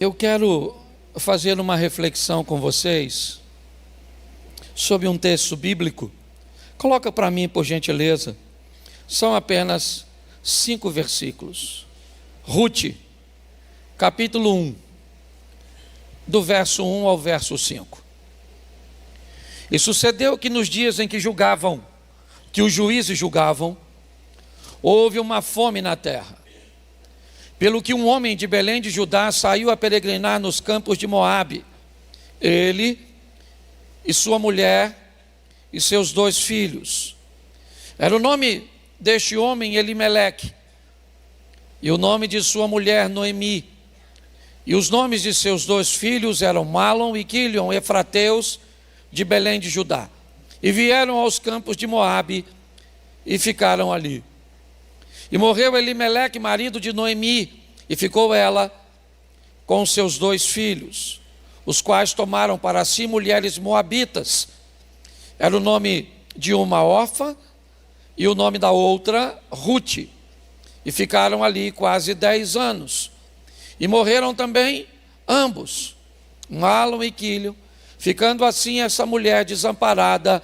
Eu quero fazer uma reflexão com vocês sobre um texto bíblico. Coloca para mim, por gentileza. São apenas 5 versículos. Rute, capítulo 1, do verso 1 ao verso 5. E sucedeu que nos dias em que os juízes julgavam, houve uma fome na terra. Pelo que um homem de Belém de Judá saiu a peregrinar nos campos de Moabe, ele e sua mulher e seus 2 filhos. Era o nome deste homem Elimeleque, e o nome de sua mulher Noemi. E os nomes de seus 2 filhos eram Malom e Quilion, efrateus de Belém de Judá. E vieram aos campos de Moabe e ficaram ali. E morreu Elimeleque, marido de Noemi, e ficou ela com seus 2 filhos, os quais tomaram para si mulheres moabitas. Era o nome de uma Orfa e o nome da outra Rute. E ficaram ali quase 10 anos. E morreram também ambos, Malom e Quilion, ficando assim essa mulher desamparada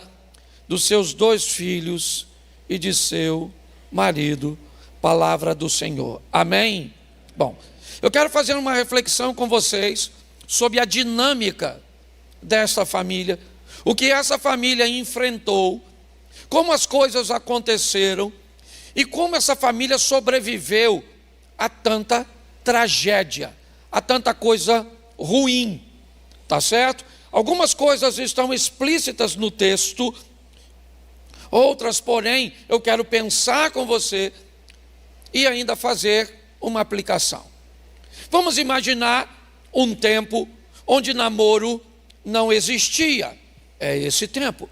dos seus 2 filhos e de seu marido. Palavra do Senhor. Amém? Bom, eu quero fazer uma reflexão com vocês sobre a dinâmica dessa família, o que essa família enfrentou, como as coisas aconteceram e como essa família sobreviveu a tanta tragédia, a tanta coisa ruim, tá certo? Algumas coisas estão explícitas no texto, outras, porém, eu quero pensar com você e ainda fazer uma aplicação. Vamos imaginar um tempo onde namoro não existia. É esse tempo.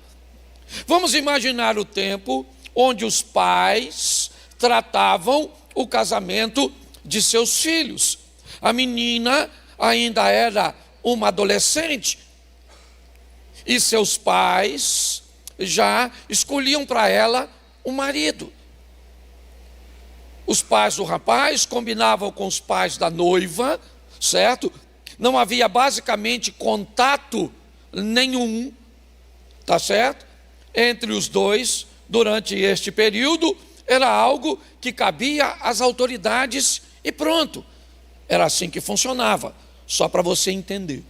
Vamos imaginar o tempo onde os pais tratavam o casamento de seus filhos. A menina ainda era uma adolescente e seus pais já escolhiam para ela um marido. Os pais do rapaz combinavam com os pais da noiva, certo? Não havia basicamente contato nenhum, tá certo? Entre os dois, durante este período, era algo que cabia às autoridades e pronto. Era assim que funcionava, só para você entender.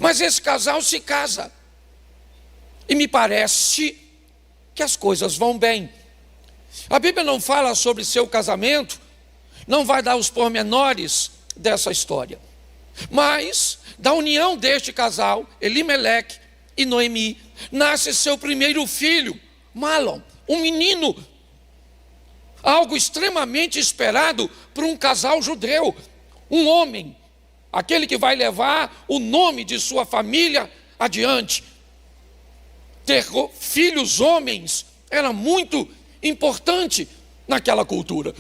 Mas esse casal se casa, e me parece que as coisas vão bem. A Bíblia não fala sobre seu casamento, não vai dar os pormenores dessa história. Mas, da união deste casal, Elimeleque e Noemi, nasce seu primeiro filho, Malom, um menino. Algo extremamente esperado por um casal judeu, um homem, aquele que vai levar o nome de sua família adiante. Ter filhos homens era muito importante naquela cultura.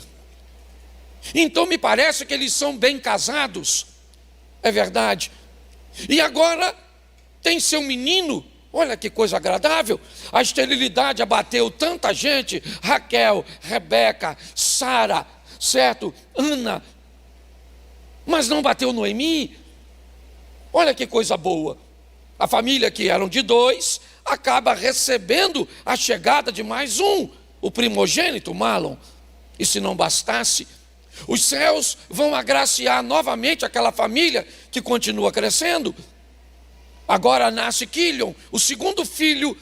Então me parece que eles são bem casados, é verdade. E agora tem seu menino, olha que coisa agradável. A esterilidade abateu tanta gente, Raquel, Rebeca, Sara, certo? Ana, mas não bateu Noemi. Olha que coisa boa. A família, que eram de 2, acaba recebendo a chegada de mais um, o primogênito, Malom. E se não bastasse, os céus vão agraciar novamente aquela família que continua crescendo. Agora nasce Quilion, o segundo filho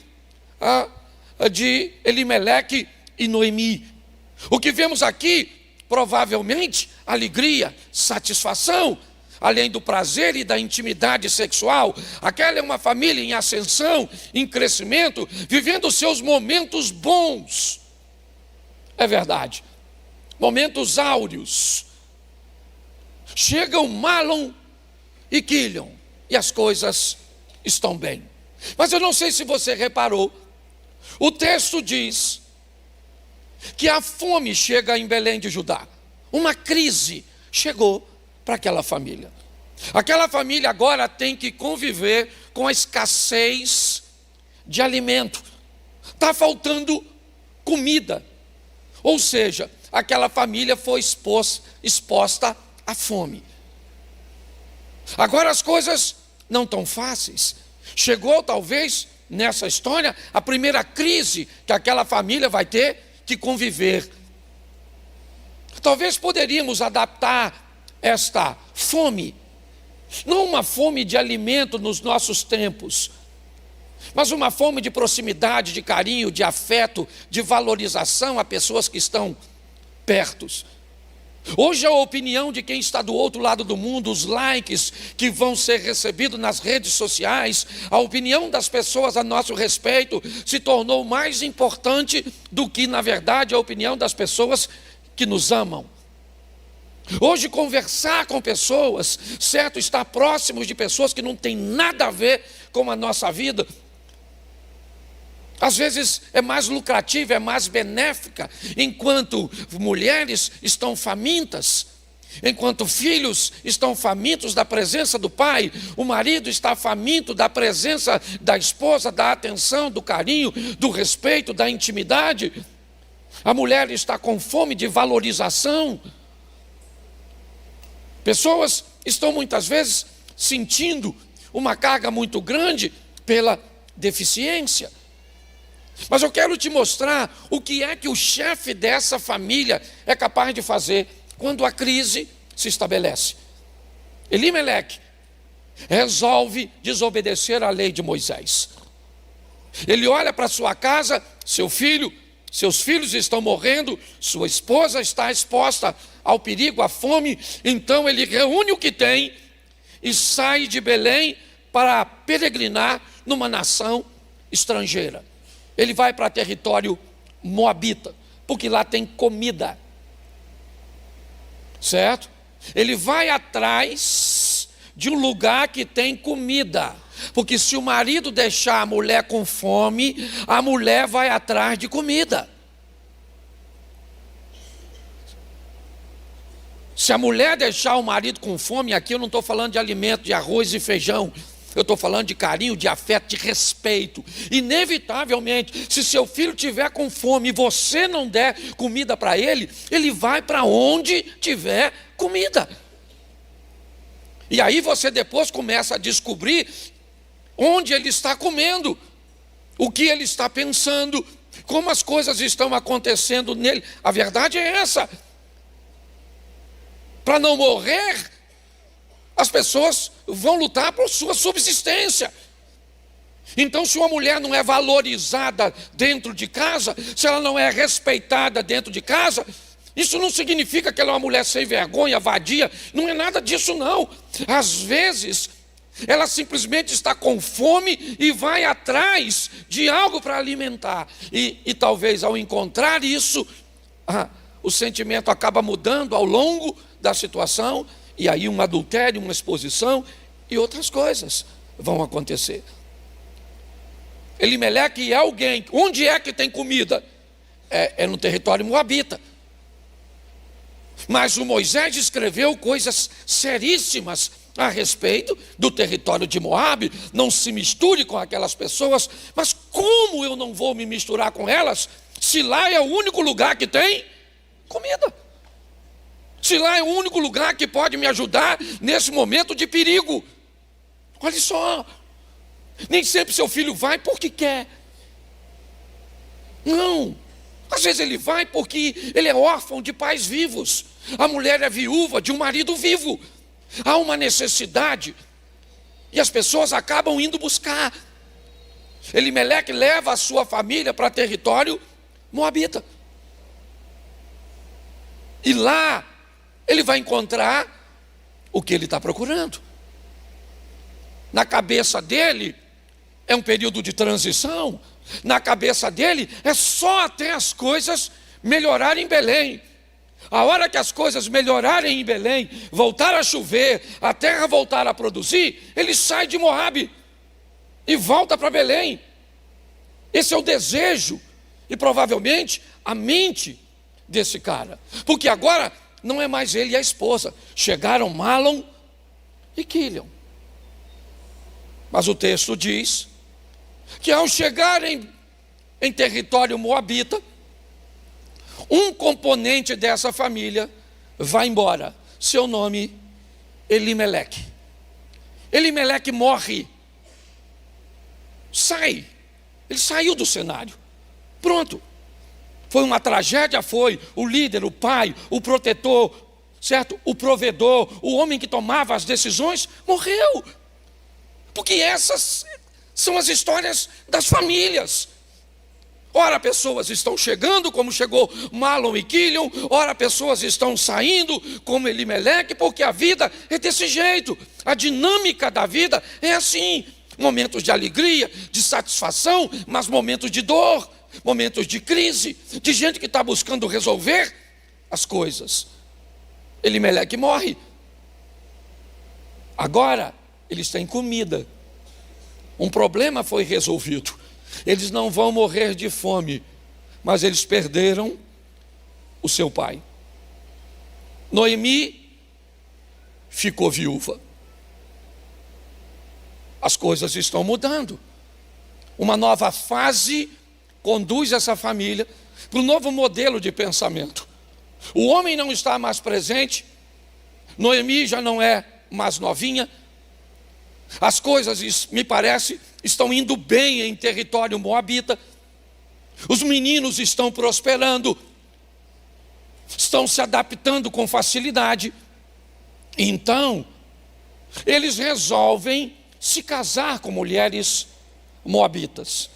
de Elimeleque e Noemi. O que vemos aqui, provavelmente, alegria, satisfação, além do prazer e da intimidade sexual. Aquela é uma família em ascensão, em crescimento, vivendo seus momentos bons. É verdade, momentos áureos. Chegam Malom e Quilion e as coisas estão bem. Mas eu não sei se você reparou, o texto diz que a fome chega em Belém de Judá. Uma crise chegou para aquela família. Aquela família agora tem que conviver com a escassez de alimento. Está faltando comida. Ou seja, aquela família foi exposta à fome. Agora as coisas não tão fáceis. Chegou talvez nessa história a primeira crise que aquela família vai ter que conviver. Talvez poderíamos adaptar esta fome, não uma fome de alimento nos nossos tempos, mas uma fome de proximidade, de carinho, de afeto, de valorização a pessoas que estão perto. Hoje a opinião de quem está do outro lado do mundo, os likes que vão ser recebidos nas redes sociais, a opinião das pessoas a nosso respeito se tornou mais importante do que, na verdade, a opinião das pessoas que nos amam. Hoje conversar com pessoas, certo, estar próximos de pessoas que não têm nada a ver com a nossa vida, às vezes é mais lucrativa, é mais benéfica, enquanto mulheres estão famintas, enquanto filhos estão famintos da presença do pai, o marido está faminto da presença da esposa, da atenção, do carinho, do respeito, da intimidade. A mulher está com fome de valorização. Pessoas estão muitas vezes sentindo uma carga muito grande pela deficiência. Mas eu quero te mostrar o que é que o chefe dessa família é capaz de fazer quando a crise se estabelece. Elimeleque resolve desobedecer à lei de Moisés. Ele olha para sua casa, seus filhos estão morrendo, sua esposa está exposta ao perigo, à fome, então ele reúne o que tem e sai de Belém para peregrinar numa nação estrangeira. Ele vai para território moabita, porque lá tem comida, certo? Ele vai atrás de um lugar que tem comida, porque se o marido deixar a mulher com fome, a mulher vai atrás de comida. Se a mulher deixar o marido com fome, aqui eu não estou falando de alimento, de arroz e feijão, eu estou falando de carinho, de afeto, de respeito. Inevitavelmente, se seu filho tiver com fome e você não der comida para ele, ele vai para onde tiver comida. E aí você depois começa a descobrir onde ele está comendo, o que ele está pensando, como as coisas estão acontecendo nele. A verdade é essa. Para não morrer, as pessoas vão lutar por sua subsistência. Então, se uma mulher não é valorizada dentro de casa, se ela não é respeitada dentro de casa, isso não significa que ela é uma mulher sem vergonha, vadia, não é nada disso não. Às vezes, ela simplesmente está com fome e vai atrás de algo para alimentar. E talvez ao encontrar isso, o sentimento acaba mudando ao longo da situação, e aí um adultério, uma exposição e outras coisas vão acontecer. Elimeleque é alguém, onde é que tem comida? É no território moabita. Mas o Moisés escreveu coisas seríssimas a respeito do território de Moabe. Não se misture com aquelas pessoas. Mas como eu não vou me misturar com elas, se lá é o único lugar que tem comida? Se lá é o único lugar que pode me ajudar nesse momento de perigo. Olha só, nem sempre seu filho vai porque quer. Não, às vezes ele vai porque ele é órfão de pais vivos. A mulher é viúva de um marido vivo. Há uma necessidade e as pessoas acabam indo buscar. Elimeleque leva a sua família para território moabita. E lá ele vai encontrar o que ele está procurando. Na cabeça dele é um período de transição. Na cabeça dele é só até as coisas melhorarem em Belém. A hora que as coisas melhorarem em Belém, voltar a chover, a terra voltar a produzir, ele sai de Moabe e volta para Belém. Esse é o desejo e provavelmente a mente desse cara. Porque agora não é mais ele e a esposa. Chegaram Malom e Quilion. Mas o texto diz que ao chegarem em território moabita, um componente dessa família vai embora. Seu nome, Elimeleque. Elimeleque morre. Sai. Ele saiu do cenário. Pronto. Foi uma tragédia, foi. O líder, o pai, o protetor, certo? O provedor, o homem que tomava as decisões, morreu. Porque essas são as histórias das famílias. Ora, pessoas estão chegando, como chegou Mahlon e Quilion. Ora, pessoas estão saindo, como Elimeleque, porque a vida é desse jeito. A dinâmica da vida é assim. Momentos de alegria, de satisfação, mas momentos de dor, momentos de crise, de gente que está buscando resolver as coisas. Elimeleque morre. Agora, eles têm comida. Um problema foi resolvido. Eles não vão morrer de fome, mas eles perderam o seu pai. Noemi ficou viúva. As coisas estão mudando. Uma nova fase conduz essa família para um novo modelo de pensamento. O homem não está mais presente. Noemi já não é mais novinha. As coisas, me parece, estão indo bem em território moabita. Os meninos estão prosperando, estão se adaptando com facilidade. Então, eles resolvem se casar com mulheres moabitas.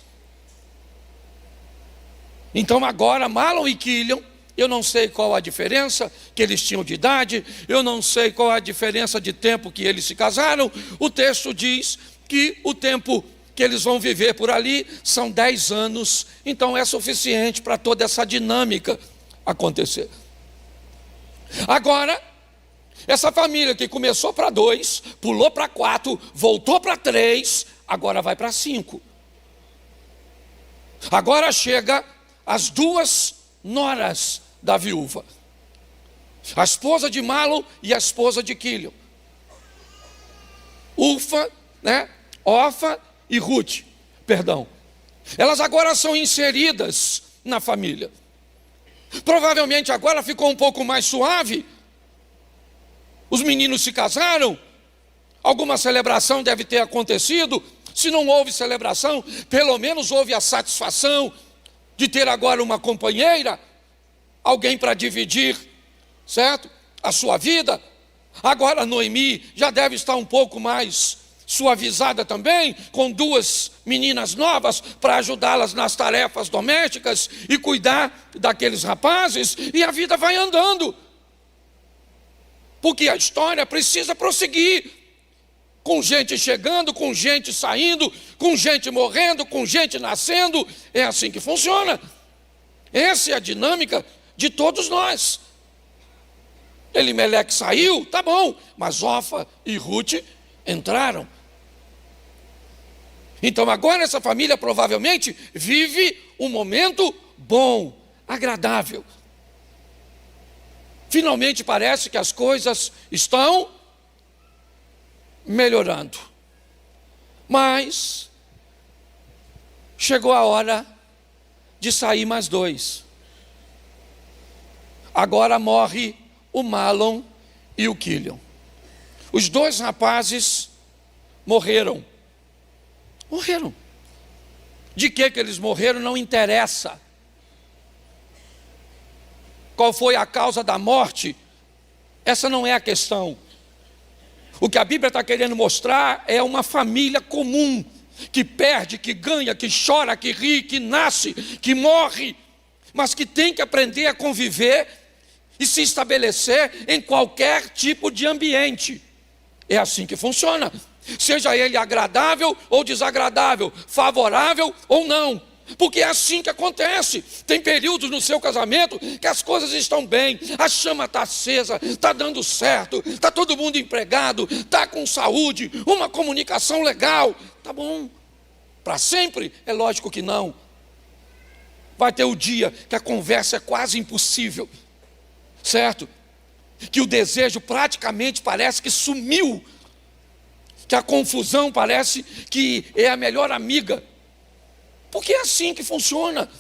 Então agora Mahlon e Quilion, eu não sei qual a diferença que eles tinham de idade, eu não sei qual a diferença de tempo que eles se casaram. O texto diz que o tempo que eles vão viver por ali são 10 anos, então é suficiente para toda essa dinâmica acontecer. Agora, essa família que começou para 2, pulou para 4, voltou para 3, agora vai para 5. Agora chega as 2 noras da viúva, a esposa de Mahlon e a esposa de Quilion. Orfa e Ruth, elas agora são inseridas na família. Provavelmente agora ficou um pouco mais suave. Os meninos se casaram, alguma celebração deve ter acontecido. Se não houve celebração, pelo menos houve a satisfação de ter agora uma companheira, alguém para dividir, certo? A sua vida. Agora Noemi já deve estar um pouco mais suavizada também, com 2 meninas novas para ajudá-las nas tarefas domésticas e cuidar daqueles rapazes, e a vida vai andando. Porque a história precisa prosseguir, com gente chegando, com gente saindo, com gente morrendo, com gente nascendo. É assim que funciona. Essa é a dinâmica de todos nós. Elimeleque saiu, tá bom, mas Orfa e Ruth entraram. Então agora essa família provavelmente vive um momento bom, agradável. Finalmente parece que as coisas estão melhorando. Mas chegou a hora de sair mais 2. Agora morre o Mahlon e o Quilion. Os 2 rapazes morreram. De que eles morreram não interessa. Qual foi a causa da morte? Essa não é a questão. O que a Bíblia está querendo mostrar é uma família comum, que perde, que ganha, que chora, que ri, que nasce, que morre, mas que tem que aprender a conviver e se estabelecer em qualquer tipo de ambiente. É assim que funciona. Seja ele agradável ou desagradável, favorável ou não. Porque é assim que acontece. Tem períodos no seu casamento que as coisas estão bem, a chama está acesa, está dando certo, está todo mundo empregado, está com saúde, uma comunicação legal. Tá bom. Para sempre? É lógico que não. Vai ter o dia que a conversa é quase impossível, certo? Que o desejo praticamente parece que sumiu, que a confusão parece que é a melhor amiga. Porque é assim que funciona.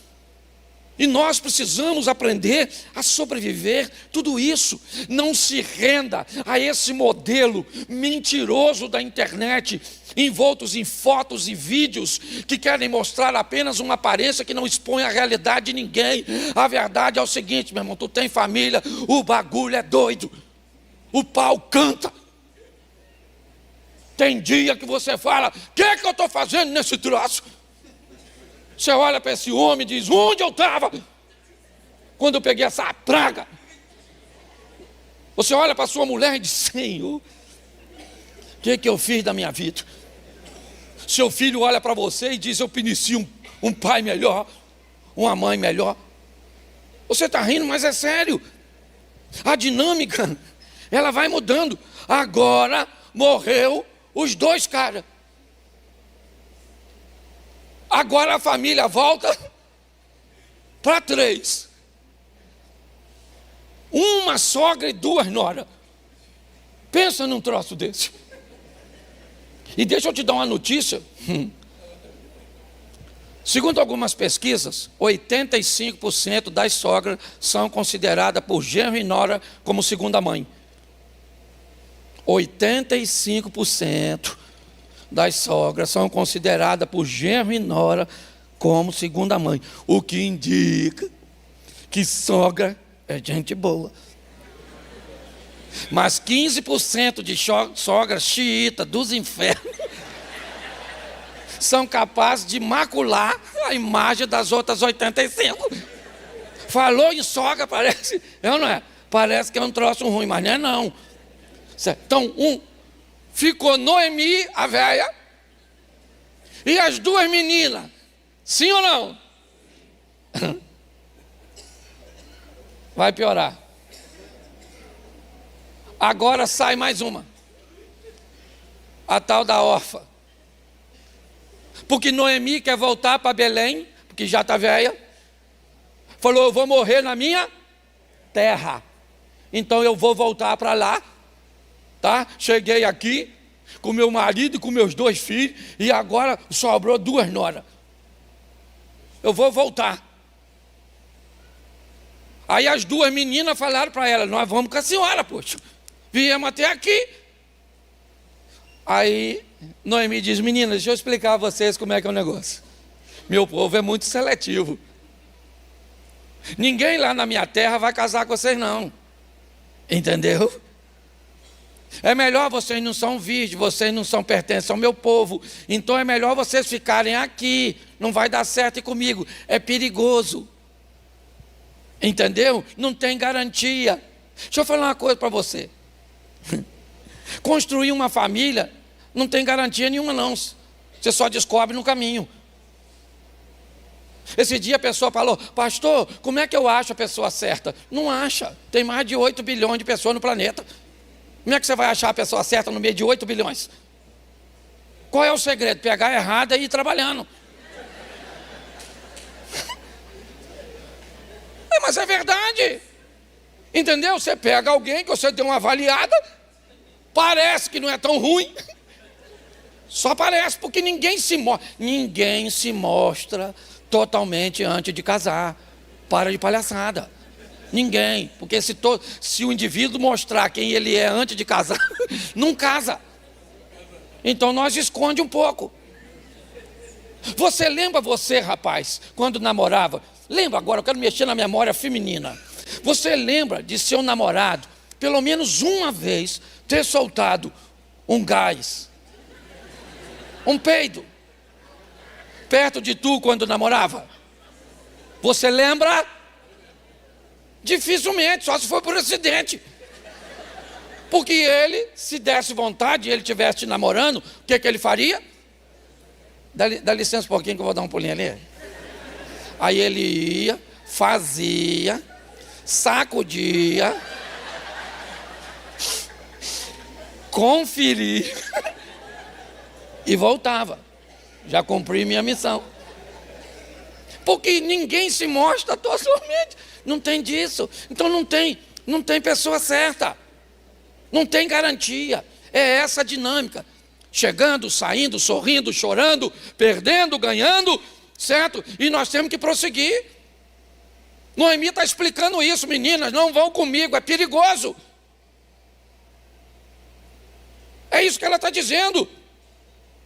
E nós precisamos aprender a sobreviver tudo isso. Não se renda a esse modelo mentiroso da internet, envoltos em fotos e vídeos que querem mostrar apenas uma aparência que não expõe a realidade de ninguém. A verdade é o seguinte, meu irmão, tu tem família, o bagulho é doido, o pau canta. Tem dia que você fala, o que é que eu estou fazendo nesse troço? Você olha para esse homem e diz, onde eu estava quando eu peguei essa praga? Você olha para sua mulher e diz, Senhor, o que é que eu fiz da minha vida? Seu filho olha para você e diz, eu conheci um pai melhor, uma mãe melhor. Você está rindo, mas é sério. A dinâmica, ela vai mudando. Agora morreu os dois caras. Agora a família volta para 3. Uma sogra e 2 noras. Pensa num troço desse. E deixa eu te dar uma notícia. Segundo algumas pesquisas, 85% das sogras são consideradas por genro e nora como segunda mãe. 85% das sogras são consideradas por genro e nora como segunda mãe, o que indica que sogra é gente boa. Mas 15% de sogras xiita dos infernos são capazes de macular a imagem das outras 85. Falou em sogra, parece, não é? Parece que é um troço ruim, mas não é não. Então, ficou Noemi, a velha, e as 2 meninas. Sim ou não? Vai piorar. Agora sai mais uma. A tal da órfã. Porque Noemi quer voltar para Belém, porque já está velha. Falou, eu vou morrer na minha terra. Então eu vou voltar para lá. Tá? Cheguei aqui com meu marido e com meus 2 filhos, e agora sobrou 2 noras. Eu vou voltar. Aí as 2 meninas falaram para ela, nós vamos com a senhora, poxa. Viemos até aqui. Aí Noemi diz, meninas, deixa eu explicar a vocês como é que é o negócio. Meu povo é muito seletivo. Ninguém lá na minha terra vai casar com vocês não. Entendeu? É melhor, vocês não são virgens, vocês não são pertencem ao meu povo. Então é melhor vocês ficarem aqui. Não vai dar certo comigo. É perigoso. Entendeu? Não tem garantia. Deixa eu falar uma coisa para você. Construir uma família não tem garantia nenhuma não. Você só descobre no caminho. Esse dia a pessoa falou, pastor, como é que eu acho a pessoa certa? Não acha. Tem mais de 8 bilhões de pessoas no planeta. Como é que você vai achar a pessoa certa no meio de 8 bilhões? Qual é o segredo? Pegar errada e ir trabalhando. Mas é verdade. Entendeu? Você pega alguém que você deu uma avaliada, parece que não é tão ruim. Só parece, porque ninguém se mostra totalmente antes de casar. Para de palhaçada. Ninguém, porque se o indivíduo mostrar quem ele é antes de casar, não casa. Então nós esconde um pouco. Você lembra rapaz, quando namorava? Lembra agora, eu quero mexer na memória feminina. Você lembra de seu namorado, pelo menos uma vez, ter soltado um gás, um peido, perto de tu quando namorava? Você lembra? Dificilmente, só se for por acidente. Porque ele, se desse vontade e ele estivesse te namorando, o que ele faria? Dá licença um pouquinho que eu vou dar um pulinho ali. Aí ele ia, fazia, sacudia, conferia e voltava. Já cumpri minha missão. Porque ninguém se mostra totalmente. Não tem disso. Então não tem pessoa certa. Não tem garantia. É essa a dinâmica. Chegando, saindo, sorrindo, chorando, perdendo, ganhando, certo? E nós temos que prosseguir. Noemi está explicando isso, meninas, não vão comigo, é perigoso. É isso que ela está dizendo,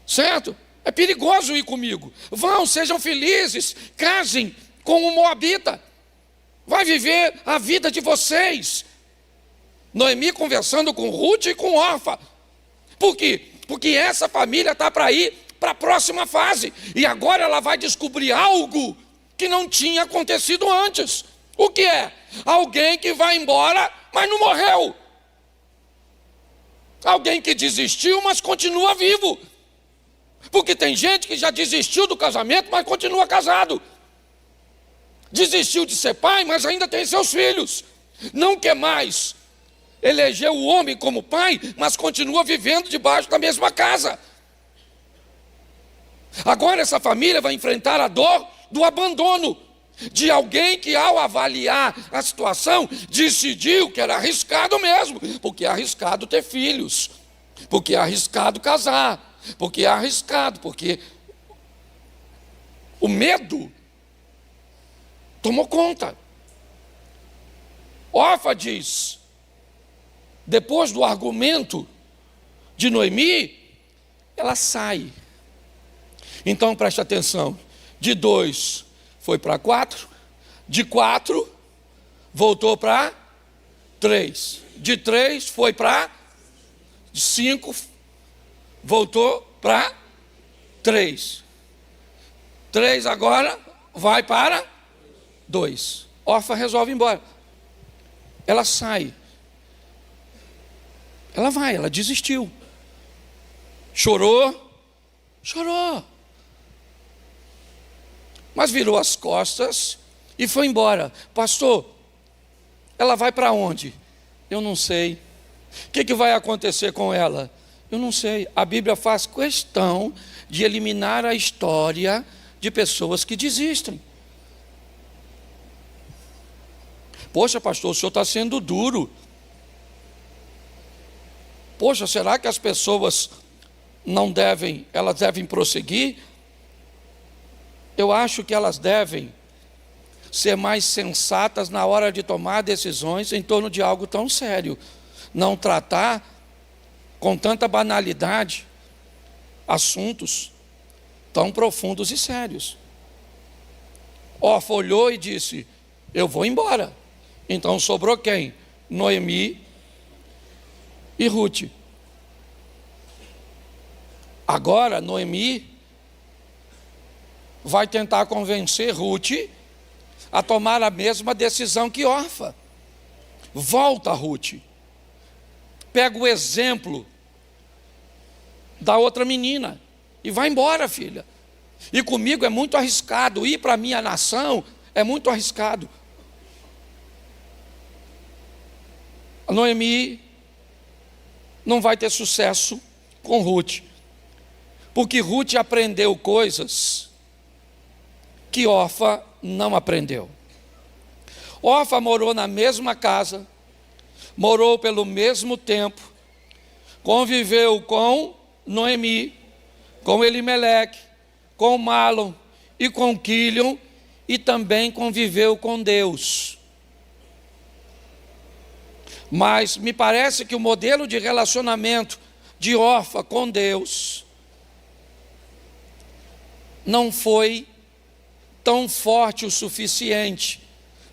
certo? É perigoso ir comigo. Vão, sejam felizes, casem com um moabita. Vai viver a vida de vocês. Noemi conversando com Ruth e com Orfa. Por quê? Porque essa família está para ir para a próxima fase. E agora ela vai descobrir algo que não tinha acontecido antes. O que é? Alguém que vai embora, mas não morreu. Alguém que desistiu, mas continua vivo. Porque tem gente que já desistiu do casamento, mas continua casado. Desistiu de ser pai, mas ainda tem seus filhos. Não quer mais eleger o homem como pai, mas continua vivendo debaixo da mesma casa. Agora essa família vai enfrentar a dor do abandono de alguém que, ao avaliar a situação, decidiu que era arriscado mesmo, porque é arriscado ter filhos, porque é arriscado casar, porque é arriscado, porque o medo tomou conta. Orfa diz, depois do argumento de Noemi, ela sai. Então preste atenção, de 2 foi para 4, de 4 voltou para 3, de 3 foi para 5, voltou para 3, 3 agora vai para 2. Orfa resolve ir embora. Ela sai. Ela vai, ela desistiu. Chorou. Mas virou as costas e foi embora. Pastor, ela vai para onde? Eu não sei. O que vai acontecer com ela? Eu não sei. A Bíblia faz questão de eliminar a história de pessoas que desistem. Poxa, pastor, o senhor está sendo duro. Poxa, será que as pessoas elas devem prosseguir? Eu acho que elas devem ser mais sensatas na hora de tomar decisões em torno de algo tão sério. Não tratar com tanta banalidade assuntos tão profundos e sérios. Orfa olhou e disse, eu vou embora. Então sobrou quem? Noemi e Ruth. Agora Noemi vai tentar convencer Ruth a tomar a mesma decisão que Orfa. Volta, Ruth. Pega o exemplo da outra menina e vai embora, filha. E comigo é muito arriscado, ir para a minha nação é muito arriscado. A Noemi não vai ter sucesso com Ruth, porque Ruth aprendeu coisas que Orfa não aprendeu. Orfa morou na mesma casa, morou pelo mesmo tempo, conviveu com Noemi, com Elimeleque, com Malom e com Quilion, e também conviveu com Deus. Mas me parece que o modelo de relacionamento de Orfa com Deus não foi tão forte o suficiente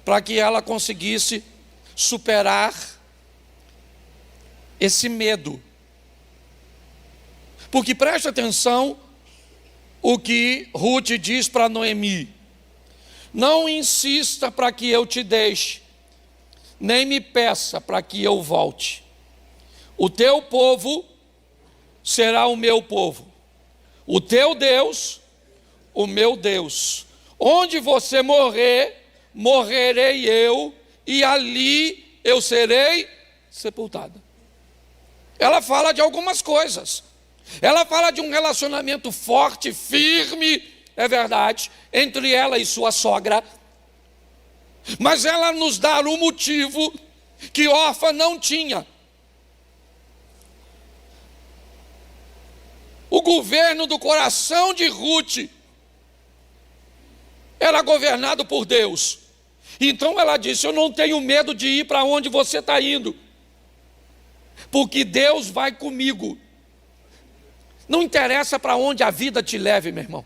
para que ela conseguisse superar esse medo. Porque preste atenção o que Ruth diz para Noemi: não insista para que eu te deixe, nem me peça para que eu volte. O teu povo será o meu povo, o teu Deus, o meu Deus. Onde você morrer, morrerei eu, e ali eu serei sepultada. Ela fala de algumas coisas. Ela fala de um relacionamento forte, firme, é verdade, entre ela e sua sogra. Mas ela nos dá o motivo que Orfa não tinha. O governo do coração de Ruth era governado por Deus. Então ela disse: eu não tenho medo de ir para onde você está indo, porque Deus vai comigo. Não interessa para onde a vida te leve, meu irmão.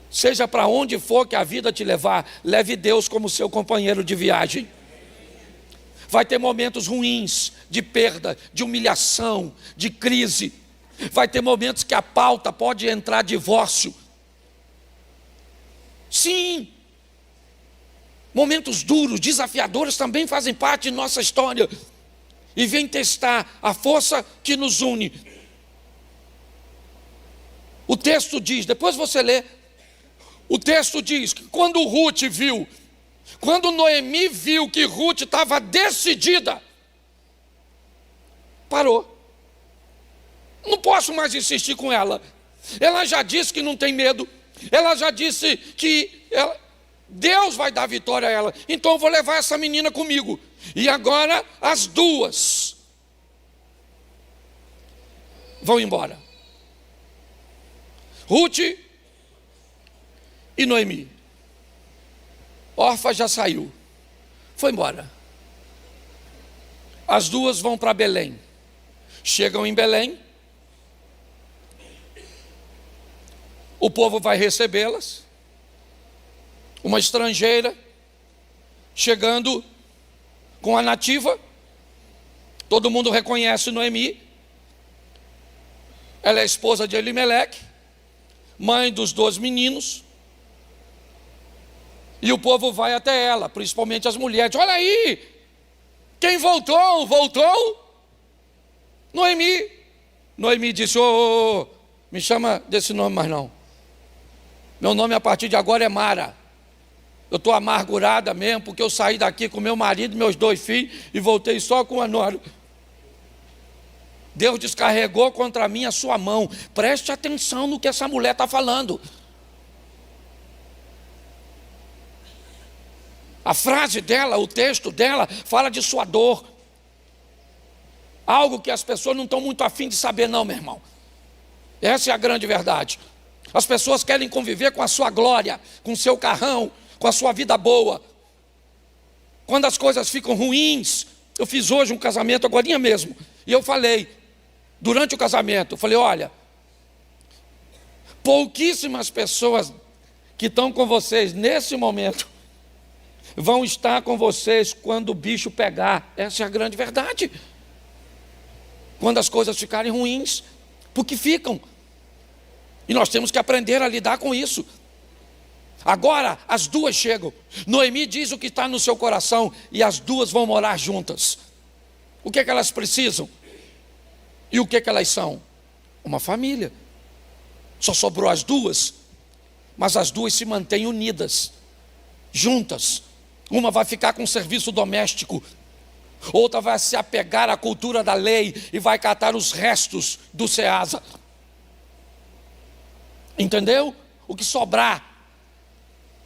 Seja para onde for que a vida te levar, leve Deus como seu companheiro de viagem. Vai ter momentos ruins, de perda, de humilhação, de crise. Vai ter momentos que a pauta pode entrar divórcio. Sim. Momentos duros, desafiadores também fazem parte de nossa história. E vem testar a força que nos une. O texto diz, depois você lê, o texto diz que quando Ruth viu, quando Noemi viu que Ruth estava decidida, parou. Não posso mais insistir com ela. Ela já disse que não tem medo. Ela já disse que Deus vai dar vitória a ela. Então eu vou levar essa menina comigo. E agora as duas vão embora. Ruth e Noemi. Orfa já saiu, foi embora. As duas vão para Belém. Chegam em Belém. O povo vai recebê-las. Uma estrangeira chegando com a nativa. Todo mundo reconhece Noemi. Ela é esposa de Elimeleque, mãe dos 2 meninos. E o povo vai até ela, principalmente as mulheres. Olha aí, quem voltou? Voltou? Noemi. Noemi disse: me chama desse nome mais não. Meu nome a partir de agora é Mara. Eu estou amargurada mesmo, porque eu saí daqui com meu marido e meus 2 filhos e voltei só com a nora. Deus descarregou contra mim a sua mão. Preste atenção no que essa mulher está falando. A frase dela, o texto dela, fala de sua dor. Algo que as pessoas não estão muito afim de saber não, meu irmão. Essa é a grande verdade. As pessoas querem conviver com a sua glória, com o seu carrão, com a sua vida boa. Quando as coisas ficam ruins, eu fiz hoje um casamento, agorinha mesmo, e eu falei, durante o casamento, eu falei: olha, pouquíssimas pessoas que estão com vocês nesse momento vão estar com vocês quando o bicho pegar. Essa é a grande verdade. Quando as coisas ficarem ruins, porque ficam. E nós temos que aprender a lidar com isso. Agora as duas chegam. Noemi diz o que está no seu coração e as duas vão morar juntas. O que é que elas precisam? E o que é que elas são? Uma família. Só sobrou as duas, mas as duas se mantêm unidas, juntas. Uma vai ficar com o serviço doméstico, outra vai se apegar à cultura da lei e vai catar os restos do Ceasa. Entendeu? O que sobrar,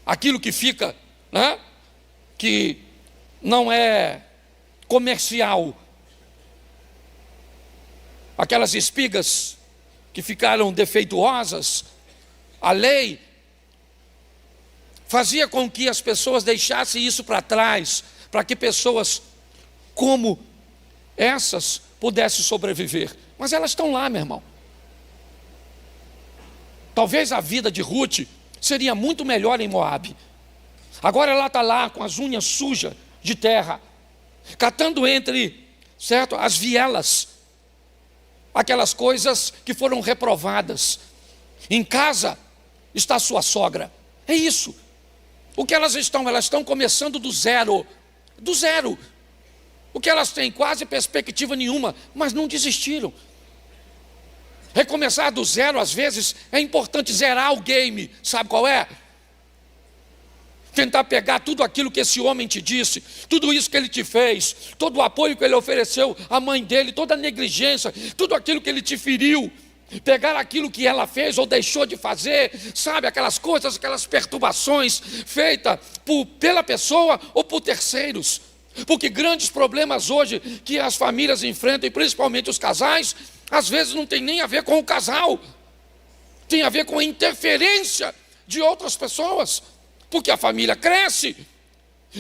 aquilo que fica, né? Que não é comercial, aquelas espigas que ficaram defeituosas, a lei fazia com que as pessoas deixassem isso para trás, para que pessoas como essas pudessem sobreviver. Mas elas estão lá, meu irmão. Talvez a vida de Ruth seria muito melhor em Moabe. Agora ela está lá com as unhas sujas de terra, catando entre, certo, as vielas, aquelas coisas que foram reprovadas. Em casa está sua sogra. É isso. O que elas estão? Elas estão começando do zero. Do zero. O que elas têm? Quase perspectiva nenhuma, mas não desistiram. Recomeçar do zero, às vezes, é importante zerar o game. Sabe qual é? Tentar pegar tudo aquilo que esse homem te disse, tudo isso que ele te fez, todo o apoio que ele ofereceu à mãe dele, toda a negligência, tudo aquilo que ele te feriu. Pegar aquilo que ela fez ou deixou de fazer, sabe, aquelas coisas, aquelas perturbações feitas pela pessoa ou por terceiros. Porque grandes problemas hoje que as famílias enfrentam, e principalmente os casais, às vezes não tem nem a ver com o casal, tem a ver com a interferência de outras pessoas. porque a família cresce.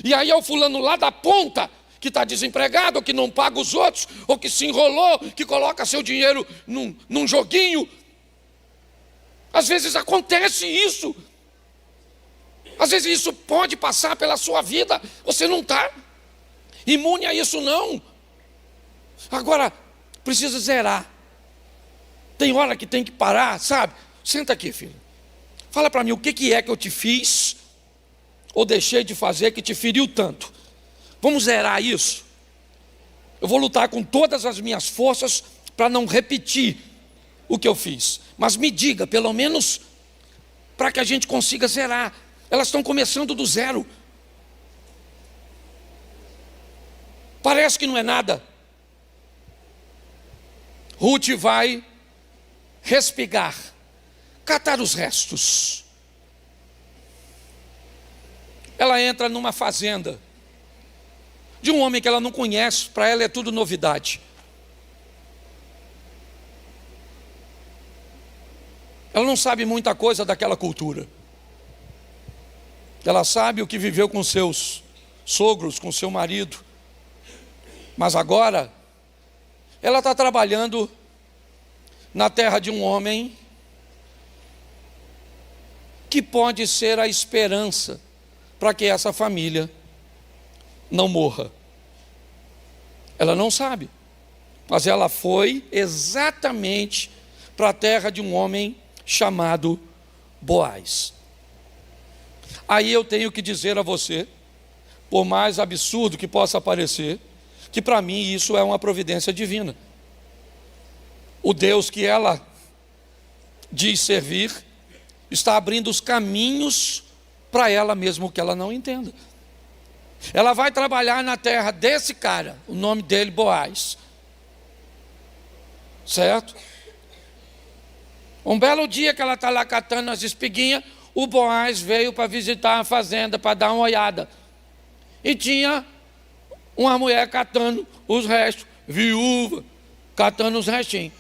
E aí é o fulano lá da ponta, que está desempregado, ou que não paga os outros, ou que se enrolou, que coloca seu dinheiro num joguinho. Às vezes acontece isso. Às vezes isso pode passar pela sua vida. Você não está imune a isso, não. Agora, precisa zerar. Tem hora que tem que parar, sabe? Senta aqui, filho. Fala para mim, o que é que eu te fiz ou deixei de fazer que te feriu tanto? Vamos zerar isso. Eu vou lutar com todas as minhas forças para não repetir o que eu fiz. Mas me diga, pelo menos, para que a gente consiga zerar. Elas estão começando do zero. Parece que não é nada. Ruth vai respigar, catar os restos. Ela entra numa fazenda de um homem que ela não conhece, para ela é tudo novidade. Ela não sabe muita coisa daquela cultura. Ela sabe o que viveu com seus sogros, com seu marido. Mas agora, ela está trabalhando na terra de um homem que pode ser a esperança para que essa família não morra. Ela não sabe, mas ela foi exatamente para a terra de um homem chamado Boaz. Aí eu tenho que dizer a você, por mais absurdo que possa parecer, que para mim isso é uma providência divina. O Deus que ela diz servir está abrindo os caminhos para ela mesmo que ela não entenda. Ela vai trabalhar na terra desse cara, o nome dele Boaz. Certo? Um belo dia que ela está lá catando as espiguinhas, o Boaz veio para visitar a fazenda, para dar uma olhada. E tinha uma mulher catando os restos, viúva, catando os restinhos.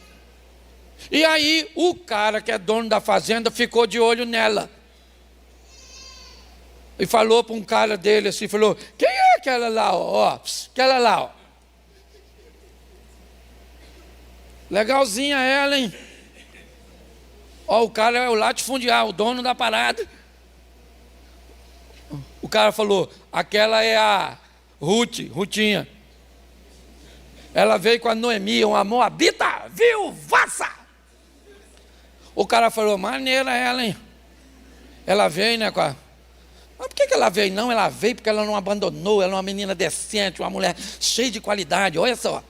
E aí o cara que é dono da fazenda ficou de olho nela. E falou para um cara dele assim, falou, quem é aquela lá, ó? Aquela lá, ó. Legalzinha ela, hein? Ó, o cara é o latifundiário, o dono da parada. O cara falou, aquela é a Rutinha. Ela veio com a Noemi, uma moabita viuvaça. O cara falou, maneira ela, hein? Ela veio, né, com a... Mas por que ela veio? Não, ela veio porque ela não abandonou, ela é uma menina decente, uma mulher cheia de qualidade, olha só.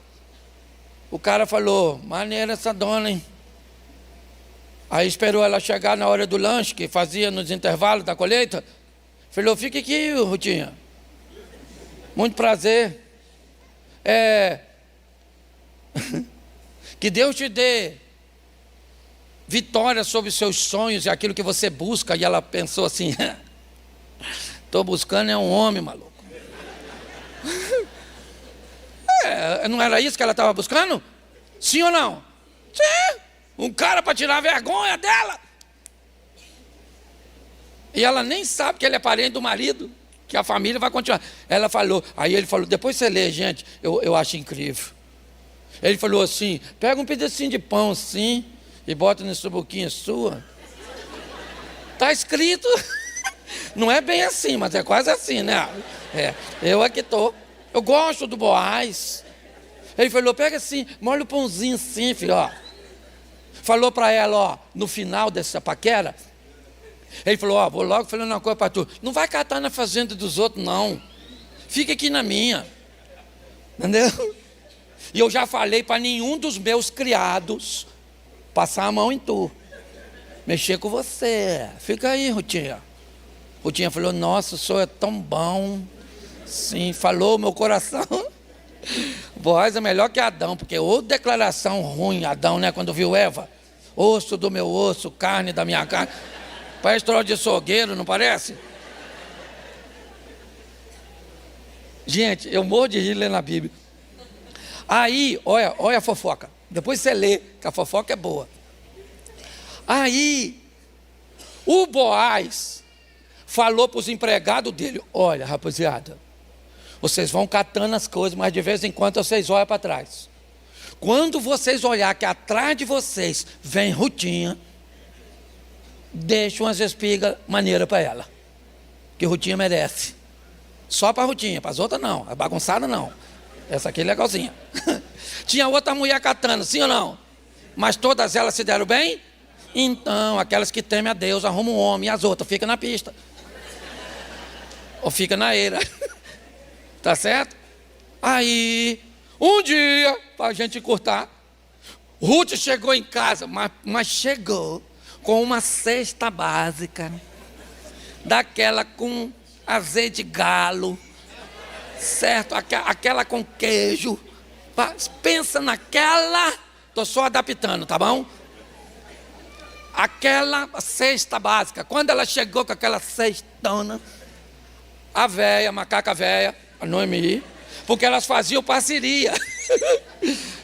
O cara falou, maneira essa dona, hein? Aí esperou ela chegar na hora do lanche, que fazia nos intervalos da colheita. Falou, fique aqui, Rutinha. Muito prazer. Que Deus te dê vitória sobre os seus sonhos e aquilo que você busca. E ela pensou assim, estou buscando é um homem, maluco. Não era isso que ela estava buscando? Sim ou não? Sim. Um cara para tirar a vergonha dela. E ela nem sabe que ele é parente do marido, que a família vai continuar. Ela falou, aí ele falou, depois você lê, gente, eu acho incrível. Ele falou assim, pega um pedacinho de pão assim e bota nessa boquinha sua. Está escrito. Não é bem assim, mas é quase assim, né? Eu aqui estou. Eu gosto do Boaz. Ele falou, pega assim, molha o pãozinho assim, filho, ó. Falou para ela, ó, no final dessa paquera, ele falou, ó, vou logo falando uma coisa para tu. Não vai catar na fazenda dos outros, não. Fica aqui na minha. Entendeu? E eu já falei para nenhum dos meus criados passar a mão em tu. Mexer com você. Fica aí, Rutinha. Rutinha falou, nossa, o senhor é tão bom. Sim, falou meu coração. Boaz é melhor que Adão, porque outra declaração ruim, Adão, né, quando viu Eva. Osso do meu osso, carne da minha carne. Parece troço de açougueiro, não parece? Gente, eu morro de rir lendo a Bíblia. Aí, olha a fofoca. Depois você lê, que a fofoca é boa. Aí, o Boaz falou para os empregados dele: olha, rapaziada, vocês vão catando as coisas, mas de vez em quando vocês olham para trás. Quando vocês olhar que atrás de vocês vem Rutinha, deixa umas espigas maneiras para ela, que Rutinha merece. Só para Rutinha, para as outras não, a bagunçada não. Essa aqui é legalzinha. Tinha outra mulher catando, sim ou não? Mas todas elas se deram bem? Então, aquelas que temem a Deus arrumam um homem, e as outras ficam na pista. Ou fica na eira. Tá certo? Aí, um dia, para a gente cortar, Ruth chegou em casa, mas chegou com uma cesta básica, daquela com azeite de galo, certo? Aquela com queijo. Pensa naquela, estou só adaptando, tá bom? Aquela cesta básica. Quando ela chegou com aquela cestona, a véia, a macaca véia, a Noemi, porque elas faziam parceria.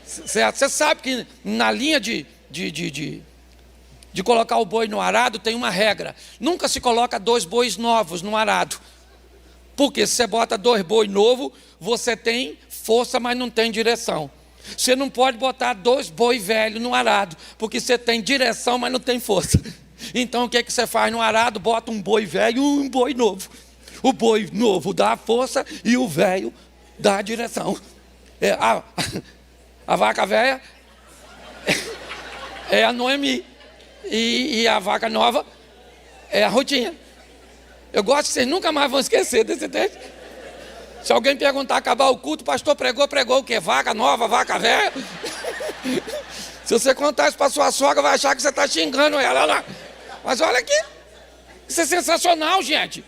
Certo? Você sabe que na linha de colocar o boi no arado tem uma regra: nunca se coloca 2 bois novos no arado, porque se você bota 2 bois novos, você tem força, mas não tem direção. Você não pode botar 2 bois velhos no arado, porque você tem direção, mas não tem força. Então o que você faz no arado? Bota um boi velho e um boi novo. O boi novo dá a força e o velho dá a direção. A vaca velha é a Noemi, e a vaca nova é a Rutinha. Eu gosto que vocês nunca mais vão esquecer desse texto. Se alguém perguntar, acabar o culto, o pastor pregou o quê? Vaca nova, vaca velha? Se você contar isso para sua sogra, vai achar que você está xingando ela. Mas olha aqui, isso é sensacional, gente.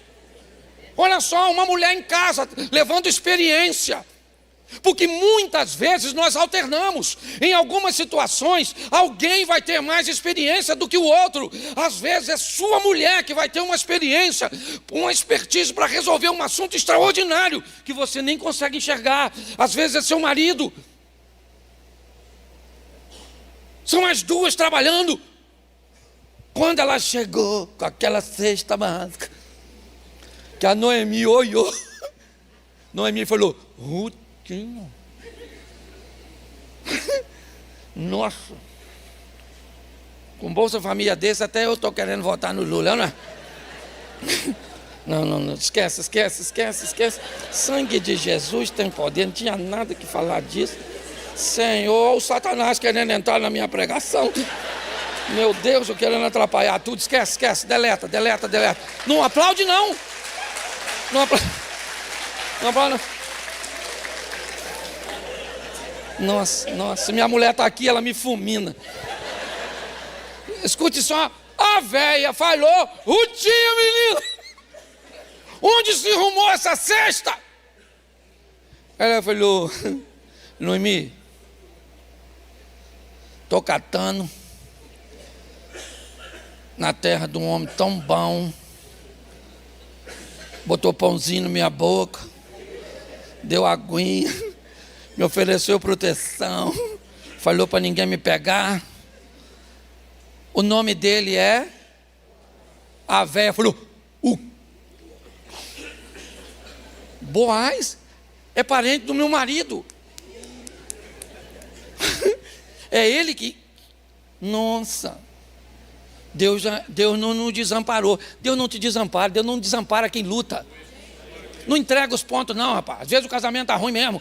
Olha só, uma mulher em casa, levando experiência. Porque muitas vezes nós alternamos. Em algumas situações, alguém vai ter mais experiência do que o outro. Às vezes é sua mulher que vai ter uma experiência, uma expertise para resolver um assunto extraordinário, que você nem consegue enxergar. Às vezes é seu marido. São as duas trabalhando. Quando ela chegou com aquela cesta básica, que a Noemi olhou, Noemi falou: Rutinha. Nossa, com Bolsa Família desse, até eu estou querendo votar no Lula, não é? Não, esquece. Sangue de Jesus tem poder, não tinha nada que falar disso. Senhor, o Satanás querendo entrar na minha pregação. Meu Deus, eu querendo atrapalhar tudo. Esquece, deleta. Não aplaude, não. Não aplaude, não. Nossa, minha mulher está aqui, ela me fulmina. Escute só, a véia falou: Rutinha, menina, onde se arrumou essa cesta? Ela falou: Noemi, estou catando na terra de um homem tão bom, botou pãozinho na minha boca, deu aguinha, me ofereceu proteção, falou para ninguém me pegar. O nome dele é... A véia falou: Boaz é parente do meu marido. É ele que... Nossa, Deus não nos desamparou. Deus não te desampara, Deus não desampara quem luta. Não entrega os pontos não, rapaz. Às vezes o casamento está ruim mesmo.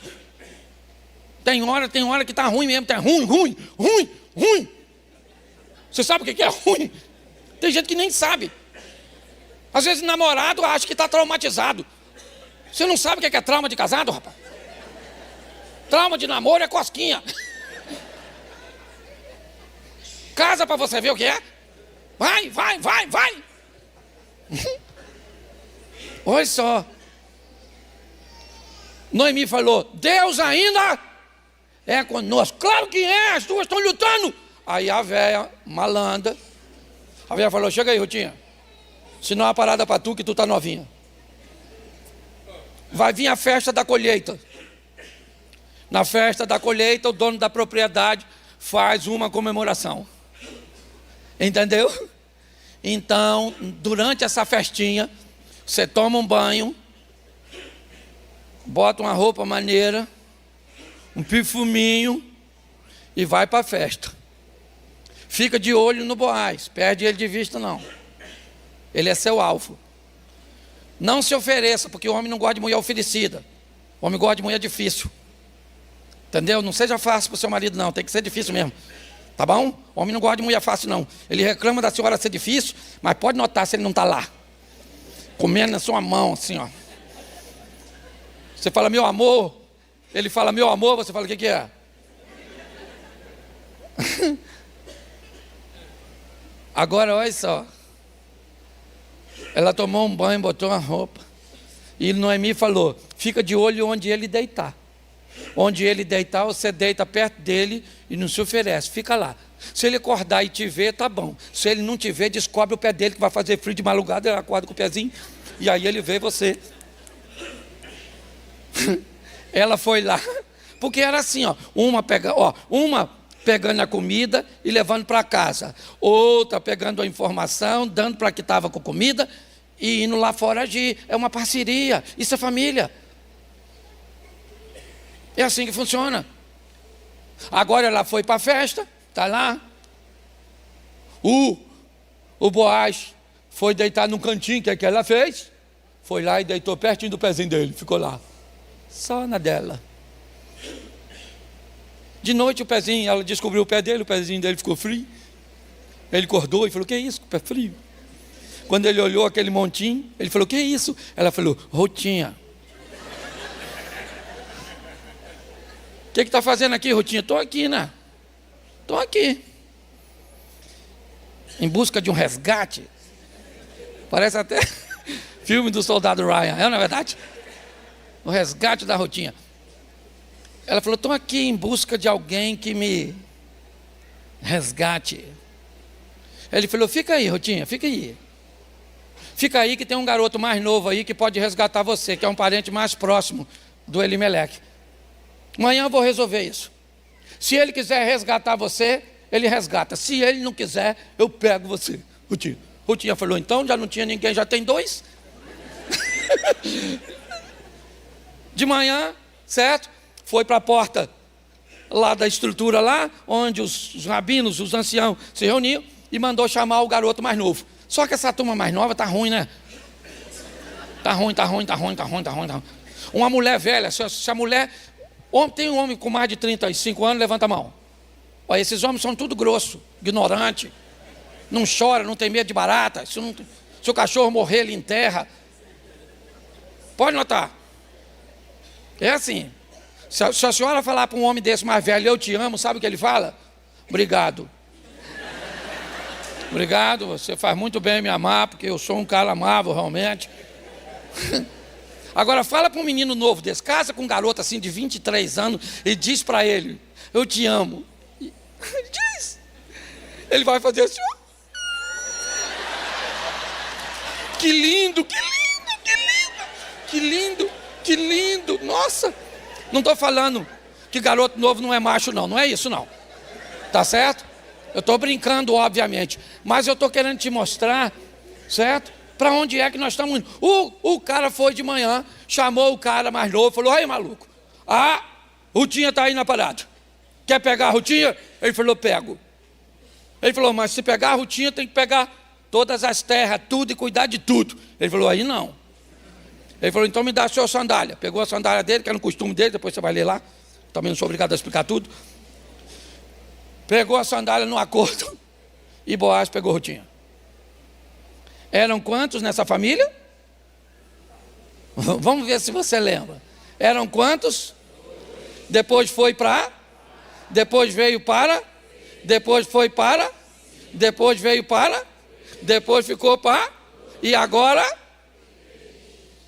Tem hora que está ruim mesmo. Tá ruim. Você sabe o que é ruim? Tem gente que nem sabe. Às vezes o namorado acha que está traumatizado. Você não sabe o que é trauma de casado, rapaz? Trauma de namoro é cosquinha. Casa para você ver o que é. Vai. Olha só. Noemi falou: Deus ainda é conosco. Claro que é, as duas estão lutando. Aí a véia, malandra, a véia falou: chega aí, Rutinha, senão é uma parada para tu, que tu tá novinha. Vai vir a festa da colheita. Na festa da colheita, o dono da propriedade faz uma comemoração. Entendeu? Então, durante essa festinha, Você toma um banho, bota uma roupa maneira, um perfuminho e vai para a festa. Fica de olho no Boaz, perde ele de vista não. Ele é seu alvo. Não se ofereça, porque o homem não gosta de mulher oferecida. O homem gosta de mulher difícil. Entendeu? Não seja fácil para o seu marido não, tem que ser difícil mesmo. Tá bom? O homem não gosta de mulher fácil não. Ele reclama da senhora ser difícil, mas pode notar se ele não está lá. Comendo na sua mão assim, ó. Você fala, meu amor. Ele fala, meu amor, você fala, o que é? Agora, olha só. Ela tomou um banho, botou uma roupa. E Noemi falou, fica de olho onde ele deitar. Onde ele deitar, você deita perto dele e não se oferece, fica lá. Se ele acordar e te ver, tá bom. Se ele não te ver, descobre o pé dele que vai fazer frio de madrugada, ele acorda com o pezinho e aí ele vê você. Ela foi lá, porque era assim, ó, uma pegando a comida e levando para casa, outra pegando a informação, dando para que estava com comida e indo lá fora agir. É uma parceria, isso é família. É assim que funciona. Agora ela foi para a festa, está lá. O Boaz foi deitar num cantinho, que ela fez. Foi lá e deitou pertinho do pezinho dele, ficou lá. Só na dela. De noite o pezinho, ela descobriu o pé dele, o pezinho dele ficou frio. Ele acordou e falou, que é isso, pé frio? Quando ele olhou aquele montinho, ele falou, que é isso? Ela falou, rotinha. O que está fazendo aqui, rotinha? Estou aqui, né? Estou aqui. Em busca de um resgate. Parece até filme do soldado Ryan, não é verdade? O resgate da rotinha. Ela falou, estou aqui em busca de alguém que me resgate. Ele falou, fica aí, rotinha, fica aí. Fica aí que tem um garoto mais novo aí que pode resgatar você, que é um parente mais próximo do Elimeleque. Amanhã eu vou resolver isso. Se ele quiser resgatar você, ele resgata. Se ele não quiser, eu pego você. Rutinha falou, então já não tinha ninguém, já tem dois. De manhã, certo? Foi para a porta lá da estrutura lá, onde os rabinos, os anciãos se reuniam e mandou chamar o garoto mais novo. Só que essa turma mais nova tá ruim, né? Tá ruim. Uma mulher velha, se a mulher... Tem um homem com mais de 35 anos, levanta a mão. Olha, esses homens são tudo grosso, ignorante. Não chora, não tem medo de barata. Se o cachorro morrer, ele enterra. Pode notar. É assim. Se a senhora falar para um homem desse mais velho, eu te amo, sabe o que ele fala? Obrigado. Obrigado, você faz muito bem me amar, porque eu sou um cara amável, realmente. Agora fala para um menino novo desse, casa com um garoto assim de 23 anos e diz para ele, eu te amo. Diz. Ele vai fazer assim. Que lindo, que lindo, que lindo, que lindo, que lindo. Nossa, não estou falando que garoto novo não é macho não, não é isso não. Tá certo? Eu estou brincando, obviamente, mas eu estou querendo te mostrar, certo? Para onde é que nós estamos indo? O cara foi de manhã, chamou o cara mais novo, falou, aí maluco, Rutinha está aí na parada. Quer pegar a Rutinha? Ele falou, pego. Ele falou, mas se pegar a Rutinha tem que pegar todas as terras, tudo e cuidar de tudo. Ele falou, aí não. Ele falou, então me dá a sua sandália. Pegou a sandália dele, que era no costume dele, depois você vai ler lá. Também não sou obrigado a explicar tudo. Pegou a sandália no acordo e Boaz pegou a Rutinha. Eram quantos nessa família? Vamos ver se você lembra. Eram quantos? Depois foi para, depois veio para, depois foi para, depois veio para, depois ficou para, e agora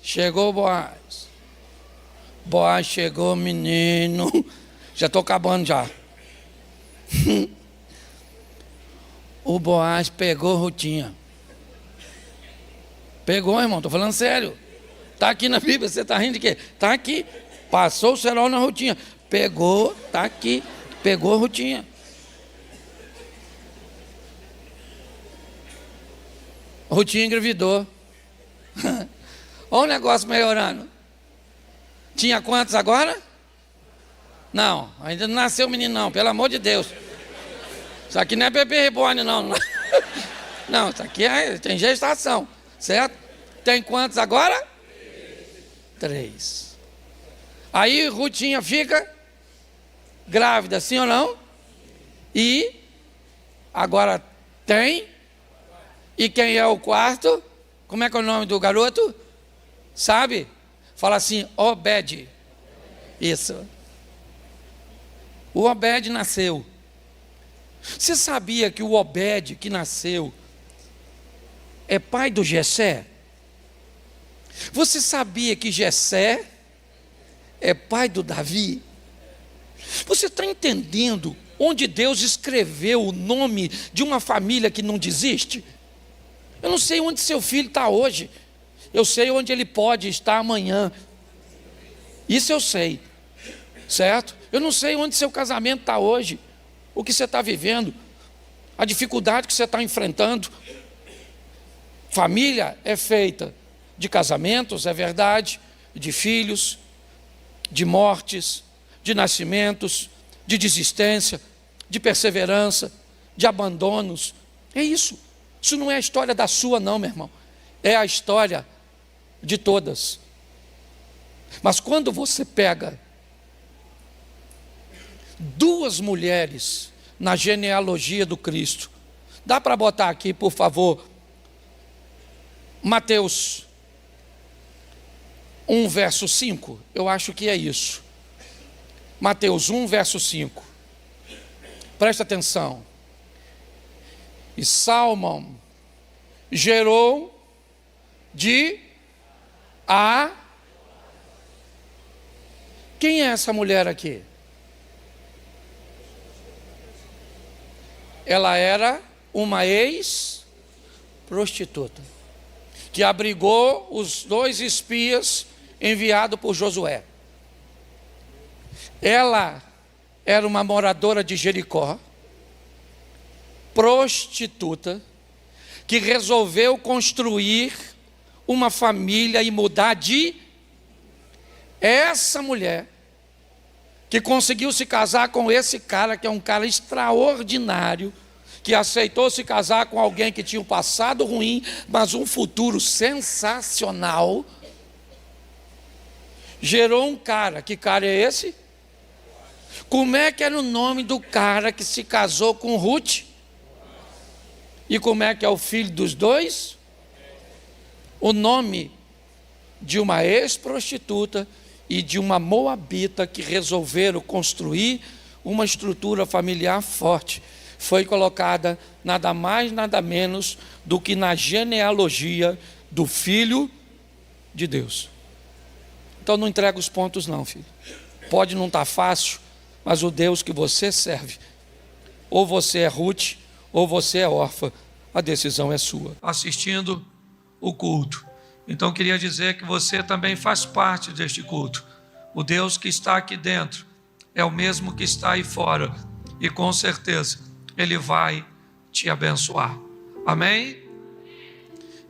chegou Boaz. Boaz chegou, menino. Já estou acabando já. O Boaz pegou Rutinha. Pegou, irmão, estou falando sério. Está aqui na Bíblia, você está rindo de quê? Está aqui. Passou o cerol na Rutinha. Pegou, está aqui. Pegou a Rutinha. Rutinha engravidou. Olha o negócio melhorando. Tinha quantos agora? Não, ainda não nasceu o menino não, pelo amor de Deus. Isso aqui não é bebê reborn não. Não, isso aqui tem gestação, certo? Tem quantos agora? 3. Aí Rutinha fica grávida, sim ou não? E agora tem. E quem é o quarto? Como é que é o nome do garoto? Sabe? Fala assim, Obed. Isso. O Obed nasceu. Você sabia que o Obed que nasceu é pai do Jessé? Você sabia que Jessé é pai do Davi? Você está entendendo onde Deus escreveu o nome de uma família que não desiste? Eu não sei onde seu filho está hoje. Eu sei onde ele pode estar amanhã. Isso eu sei. Certo? Eu não sei onde seu casamento está hoje. O que você está vivendo. A dificuldade que você está enfrentando. Família é feita de casamentos, é verdade, de filhos, de mortes, de nascimentos, de desistência, de perseverança, de abandonos. É isso. Isso não é a história da sua não, meu irmão. É a história de todas. Mas quando você pega 2 mulheres na genealogia do Cristo, dá para botar aqui, por favor, Mateus 1, verso 5, eu acho que é isso. Mateus 1, verso 5. Presta atenção. E Salmão gerou de a... Quem é essa mulher aqui? Ela era uma ex-prostituta, que abrigou os 2 espias enviados por Josué. Ela era uma moradora de Jericó, prostituta, que resolveu construir uma família e mudar de... Essa mulher, que conseguiu se casar com esse cara, que é um cara extraordinário, que aceitou se casar com alguém que tinha um passado ruim, mas um futuro sensacional, gerou um cara. Que cara é esse? Como é que era o nome do cara que se casou com Ruth? E como é que é o filho dos 2? O nome de uma ex-prostituta e de uma moabita que resolveram construir uma estrutura familiar forte, foi colocada nada mais, nada menos do que na genealogia do Filho de Deus. Então não entrega os pontos não, filho. Pode não estar fácil, mas o Deus que você serve, ou você é Ruth, ou você é órfã, a decisão é sua. Assistindo o culto. Então queria dizer que você também faz parte deste culto. O Deus que está aqui dentro é o mesmo que está aí fora, e com certeza Ele vai te abençoar. Amém?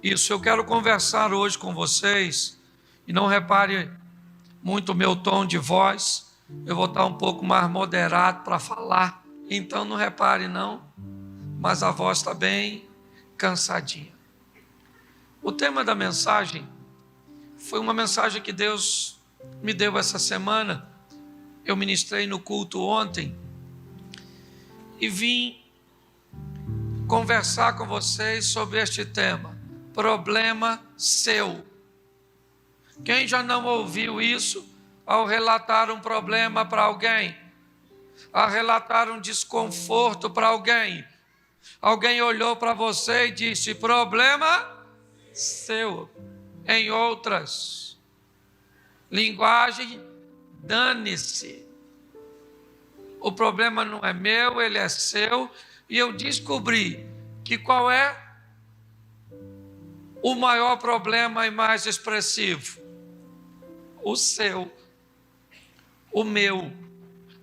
Isso, eu quero conversar hoje com vocês, e não repare muito o meu tom de voz, eu vou estar um pouco mais moderado para falar, então não repare não, mas a voz está bem cansadinha. O tema da mensagem foi uma mensagem que Deus me deu essa semana. Eu ministrei no culto ontem e vim conversar com vocês sobre este tema, problema seu. Quem já não ouviu isso ao relatar um problema para alguém, ao relatar um desconforto para alguém? Alguém olhou para você e disse, problema seu. Em outras linguagem, dane-se. O problema não é meu, ele é seu. E eu descobri que qual é o maior problema e mais expressivo? O seu, o meu.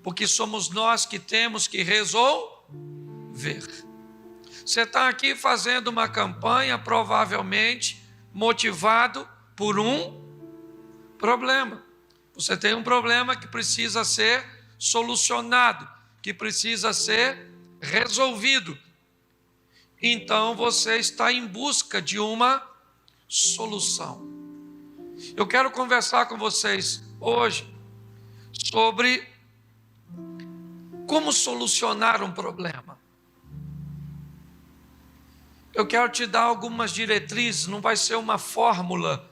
Porque somos nós que temos que resolver. Você está aqui fazendo uma campanha, provavelmente motivado por um problema. Você tem um problema que precisa ser solucionado, que precisa ser resolvido. Então você está em busca de uma solução. Eu quero conversar com vocês hoje sobre como solucionar um problema. Eu quero te dar algumas diretrizes, não vai ser uma fórmula,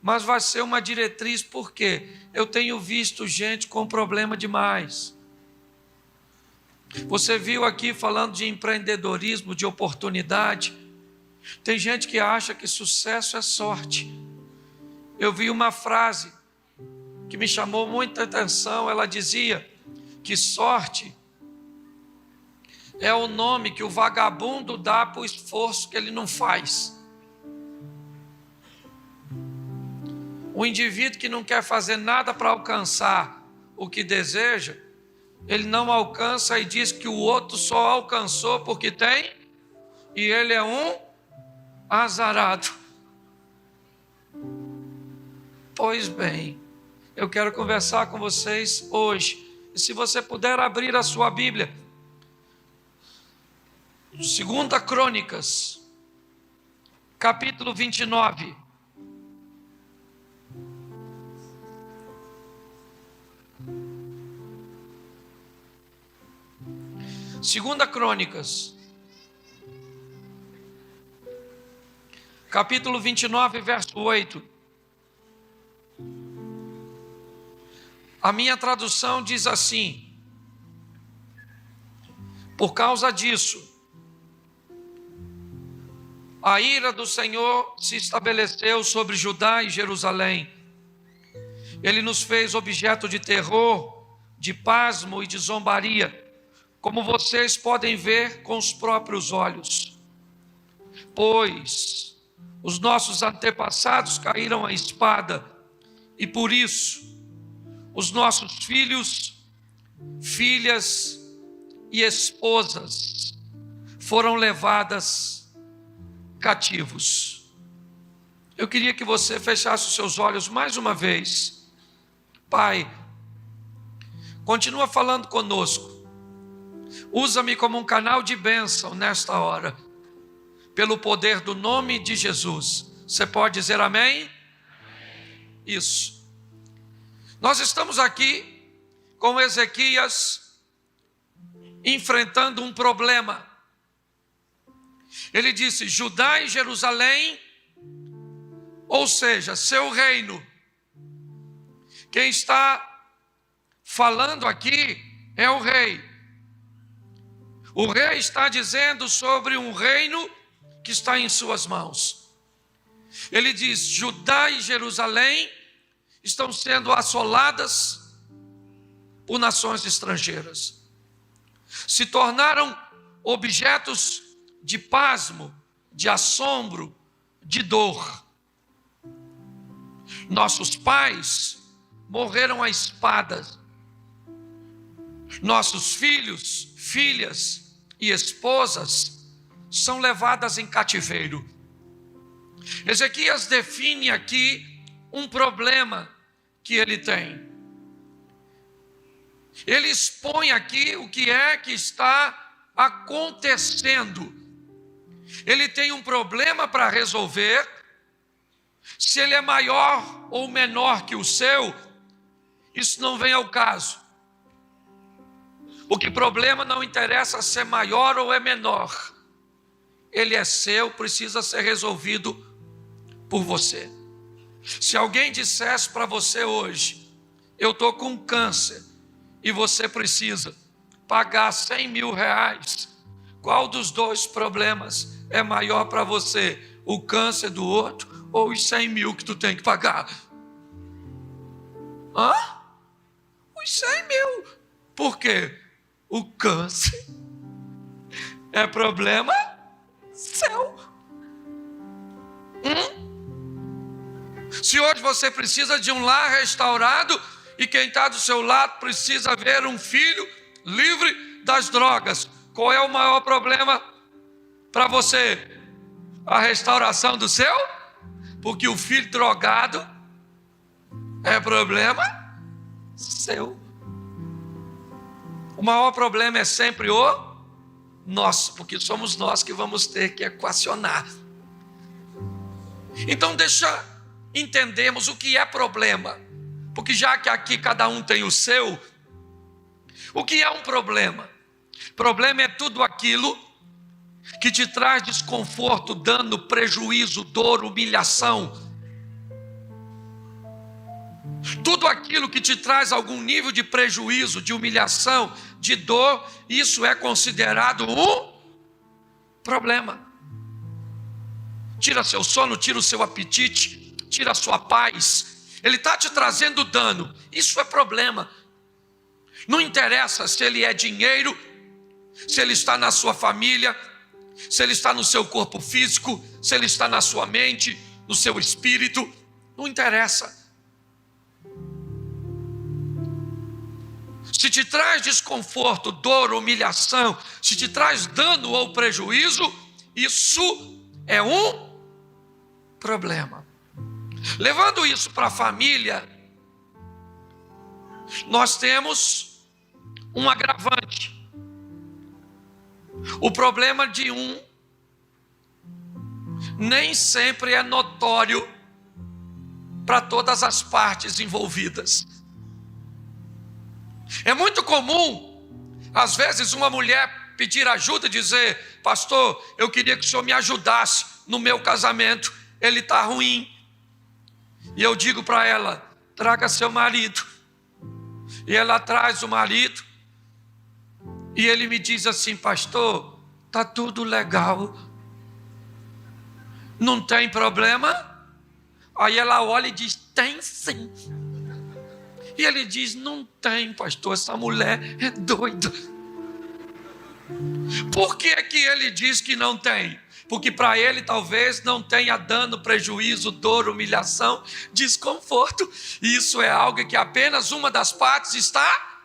mas vai ser uma diretriz, porque eu tenho visto gente com problema demais. Você viu aqui falando de empreendedorismo, de oportunidade. Tem gente que acha que sucesso é sorte. Eu vi uma frase que me chamou muita atenção. Ela dizia que sorte é o nome que o vagabundo dá para o esforço que ele não faz. O indivíduo que não quer fazer nada para alcançar o que deseja, ele não alcança e diz que o outro só alcançou porque tem, e ele é um azarado. Pois bem, eu quero conversar com vocês hoje. E se você puder abrir a sua Bíblia, 2 Crônicas, capítulo 29. Segunda Crônicas, capítulo 29, verso 8. A minha tradução diz assim: por causa disso, a ira do Senhor se estabeleceu sobre Judá e Jerusalém. Ele nos fez objeto de terror, de pasmo e de zombaria, como vocês podem ver com os próprios olhos. Pois os nossos antepassados caíram à espada, e por isso os nossos filhos, filhas e esposas foram levadas cativos. Eu queria que você fechasse os seus olhos mais uma vez. Pai, continua falando conosco. Usa-me como um canal de bênção nesta hora, pelo poder do nome de Jesus. Você pode dizer amém? Isso. Nós estamos aqui com Ezequias enfrentando um problema. Ele disse: Judá e Jerusalém, ou seja, seu reino. Quem está falando aqui é o rei. O rei está dizendo sobre um reino que está em suas mãos. Ele diz: Judá e Jerusalém estão sendo assoladas por nações estrangeiras. Se tornaram objetos de pasmo, de assombro, de dor. Nossos pais morreram à espada. Nossos filhos, filhas e esposas são levadas em cativeiro. Ezequias define aqui um problema que ele tem. Ele expõe aqui o que é que está acontecendo. Ele tem um problema para resolver. Se ele é maior ou menor que o seu, isso não vem ao caso. O que problema não interessa se é maior ou é menor. Ele é seu, precisa ser resolvido por você. Se alguém dissesse para você hoje: eu estou com câncer e você precisa pagar 100 mil reais, qual dos dois problemas é maior para você? O câncer do outro ou os 100 mil que tu tem que pagar? Os 100 mil. Por quê? O câncer é problema seu. Se hoje você precisa de um lar restaurado e quem está do seu lado precisa ver um filho livre das drogas, qual é o maior problema para você? A restauração do seu Porque o filho drogado é problema seu. O maior problema é sempre o nosso, porque somos nós que vamos ter que equacionar. Então deixa entendermos o que é problema, porque já que aqui cada um tem o seu, o que é um problema? Problema é tudo aquilo que te traz desconforto, dano, prejuízo, dor, humilhação. Tudo aquilo que te traz algum nível de prejuízo, de humilhação, de dor, isso é considerado um problema. Tira seu sono, tira o seu apetite, tira a sua paz. Ele está te trazendo dano. Isso é problema. Não interessa se ele é dinheiro, se ele está na sua família, se ele está no seu corpo físico, se ele está na sua mente, no seu espírito. Não interessa. Se te traz desconforto, dor, humilhação, se te traz dano ou prejuízo, isso é um problema. Levando isso para a família, nós temos um agravante. O problema de um nem sempre é notório para todas as partes envolvidas. É muito comum, às vezes, uma mulher pedir ajuda e dizer: pastor, eu queria que o senhor me ajudasse no meu casamento, ele está ruim. E eu digo para ela: traga seu marido. E ela traz o marido, e ele me diz assim: pastor, está tudo legal, não tem problema? Aí ela olha e diz: tem sim. E ele diz: não tem, pastor, essa mulher é doida. Por que ele diz que não tem? Porque para ele talvez não tenha dano, prejuízo, dor, humilhação, desconforto. Isso é algo que apenas uma das partes está,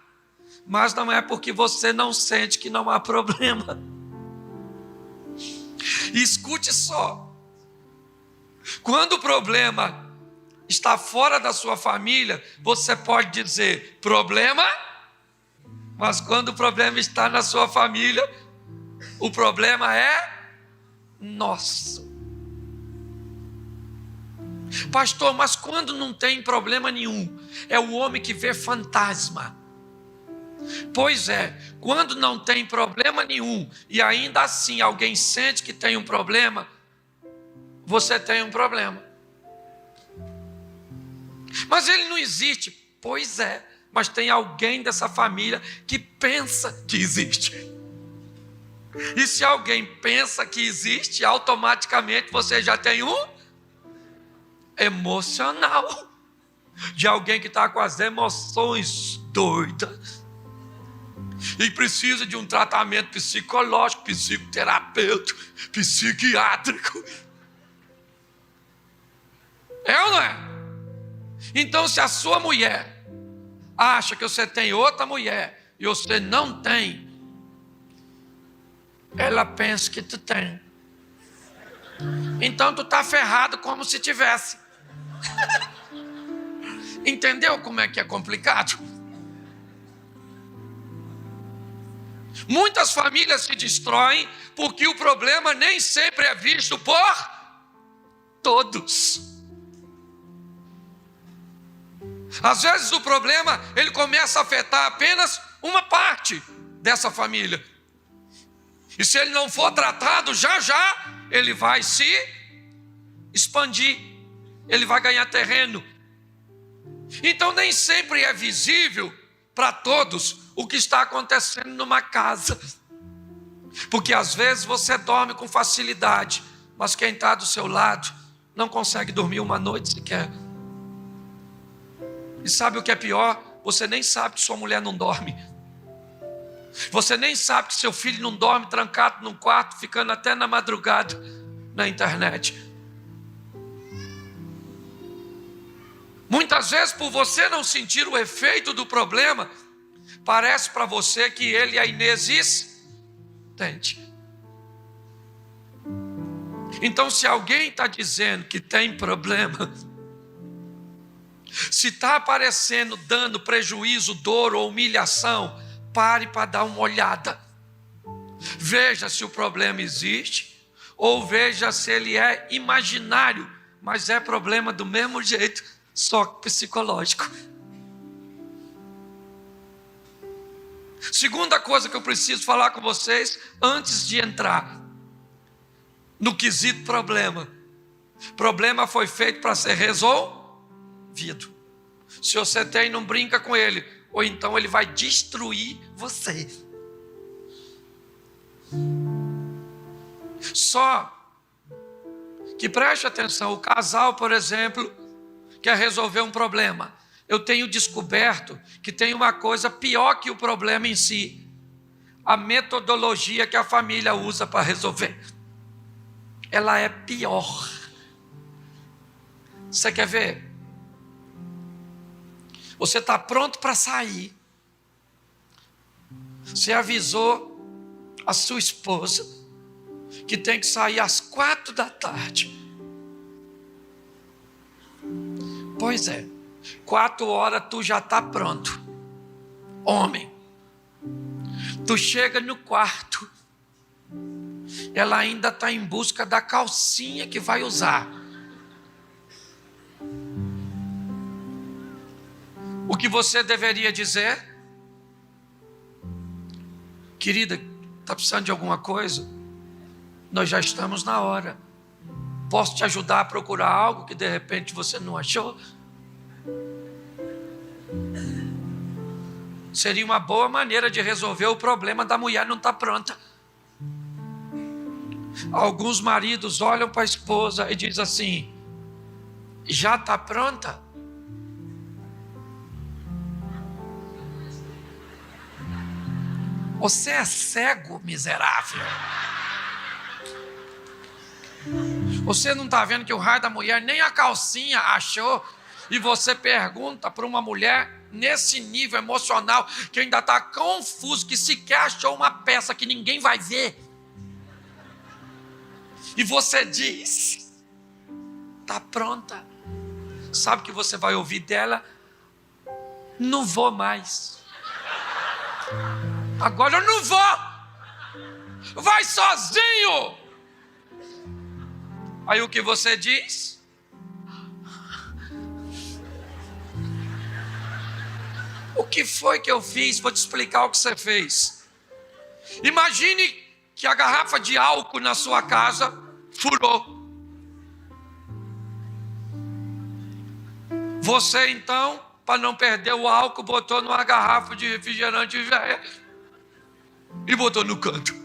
mas não é porque você não sente que não há problema. E escute só, quando o problema está fora da sua família, você pode dizer problema, mas quando o problema está na sua família, o problema é nosso. Pastor, mas quando não tem problema nenhum, é o homem que vê fantasma. Pois é, quando não tem problema nenhum e ainda assim alguém sente que tem um problema, você tem um problema. Mas ele não existe. Pois é, mas tem alguém dessa família que pensa que existe. E se alguém pensa que existe, automaticamente você já tem um emocional de alguém que está com as emoções doidas e precisa de um tratamento psicológico, psicoterapêutico, psiquiátrico. É ou não é? Então, se a sua mulher acha que você tem outra mulher e você não tem, ela pensa que tu tem. Então tu está ferrado como se tivesse. Entendeu como é que é complicado? Muitas famílias se destroem porque o problema nem sempre é visto por todos. Às vezes o problema, ele começa a afetar apenas uma parte dessa família. E se ele não for tratado, já ele vai se expandir. Ele vai ganhar terreno. Então nem sempre é visível para todos o que está acontecendo numa casa. Porque às vezes você dorme com facilidade, mas quem está do seu lado não consegue dormir uma noite sequer. E sabe o que é pior? Você nem sabe que sua mulher não dorme. Você nem sabe que seu filho não dorme trancado num quarto, ficando até na madrugada na internet. Muitas vezes, por você não sentir o efeito do problema, parece para você que ele é inexistente. Então, se alguém está dizendo que tem problema, se está aparecendo dano, prejuízo, dor ou humilhação, pare para dar uma olhada. Veja se o problema existe, ou veja se ele é imaginário, mas é problema do mesmo jeito, só psicológico. Segunda coisa que eu preciso falar com vocês, antes de entrar no quesito problema. Problema foi feito para ser resolvido. Se você tem, não brinca com ele, ou então ele vai destruir você. Só que preste atenção, o casal, por exemplo, quer resolver um problema. Eu tenho descoberto que tem uma coisa pior que o problema em si: a metodologia que a família usa para resolver. Ela é pior. Você quer ver? Você está pronto para sair. Você avisou a sua esposa que tem que sair às 4 da tarde. Pois é, 4 horas tu já está pronto. Homem, tu chega no quarto, ela ainda está em busca da calcinha que vai usar. O que você deveria dizer? Querida, está precisando de alguma coisa? Nós já estamos na hora. Posso te ajudar a procurar algo que de repente você não achou? Seria uma boa maneira de resolver o problema da mulher não estar pronta. Alguns maridos olham para a esposa e dizem assim: já está pronta? Você é cego, miserável. Você não está vendo que o raio da mulher nem a calcinha achou? E você pergunta para uma mulher nesse nível emocional, que ainda está confuso, que sequer achou uma peça que ninguém vai ver. E você diz: está pronta. Sabe o que você vai ouvir dela? Não vou mais. Agora eu não vou. Vai sozinho. Aí o que você diz? O que foi que eu fiz? Vou te explicar o que você fez. Imagine que a garrafa de álcool na sua casa furou. Você então, para não perder o álcool, botou numa garrafa de refrigerante velha e botou no canto.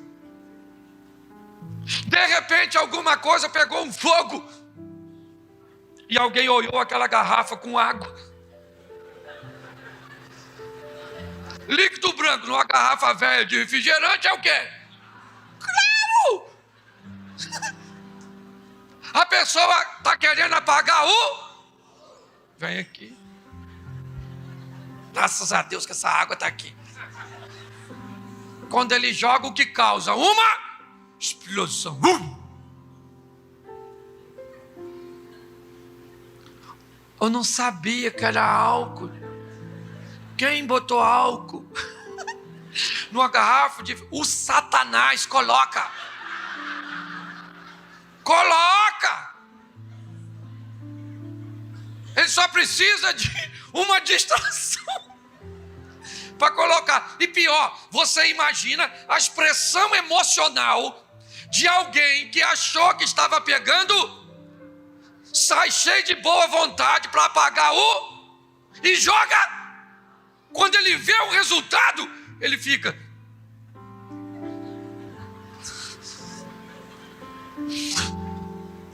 De repente alguma coisa pegou um fogo e alguém olhou aquela garrafa com água. Líquido branco numa garrafa velha de refrigerante é o quê? Claro! A pessoa está querendo apagar o... Vem aqui. Graças a Deus que essa água está aqui. Quando ele joga, o que causa? Uma explosão. Eu não sabia que era álcool. Quem botou álcool numa garrafa de... O Satanás coloca. Ele só precisa de uma distração para colocar. E pior, você imagina a expressão emocional de alguém que achou que estava pegando, sai cheio de boa vontade para apagar e joga. Quando ele vê o resultado, ele fica...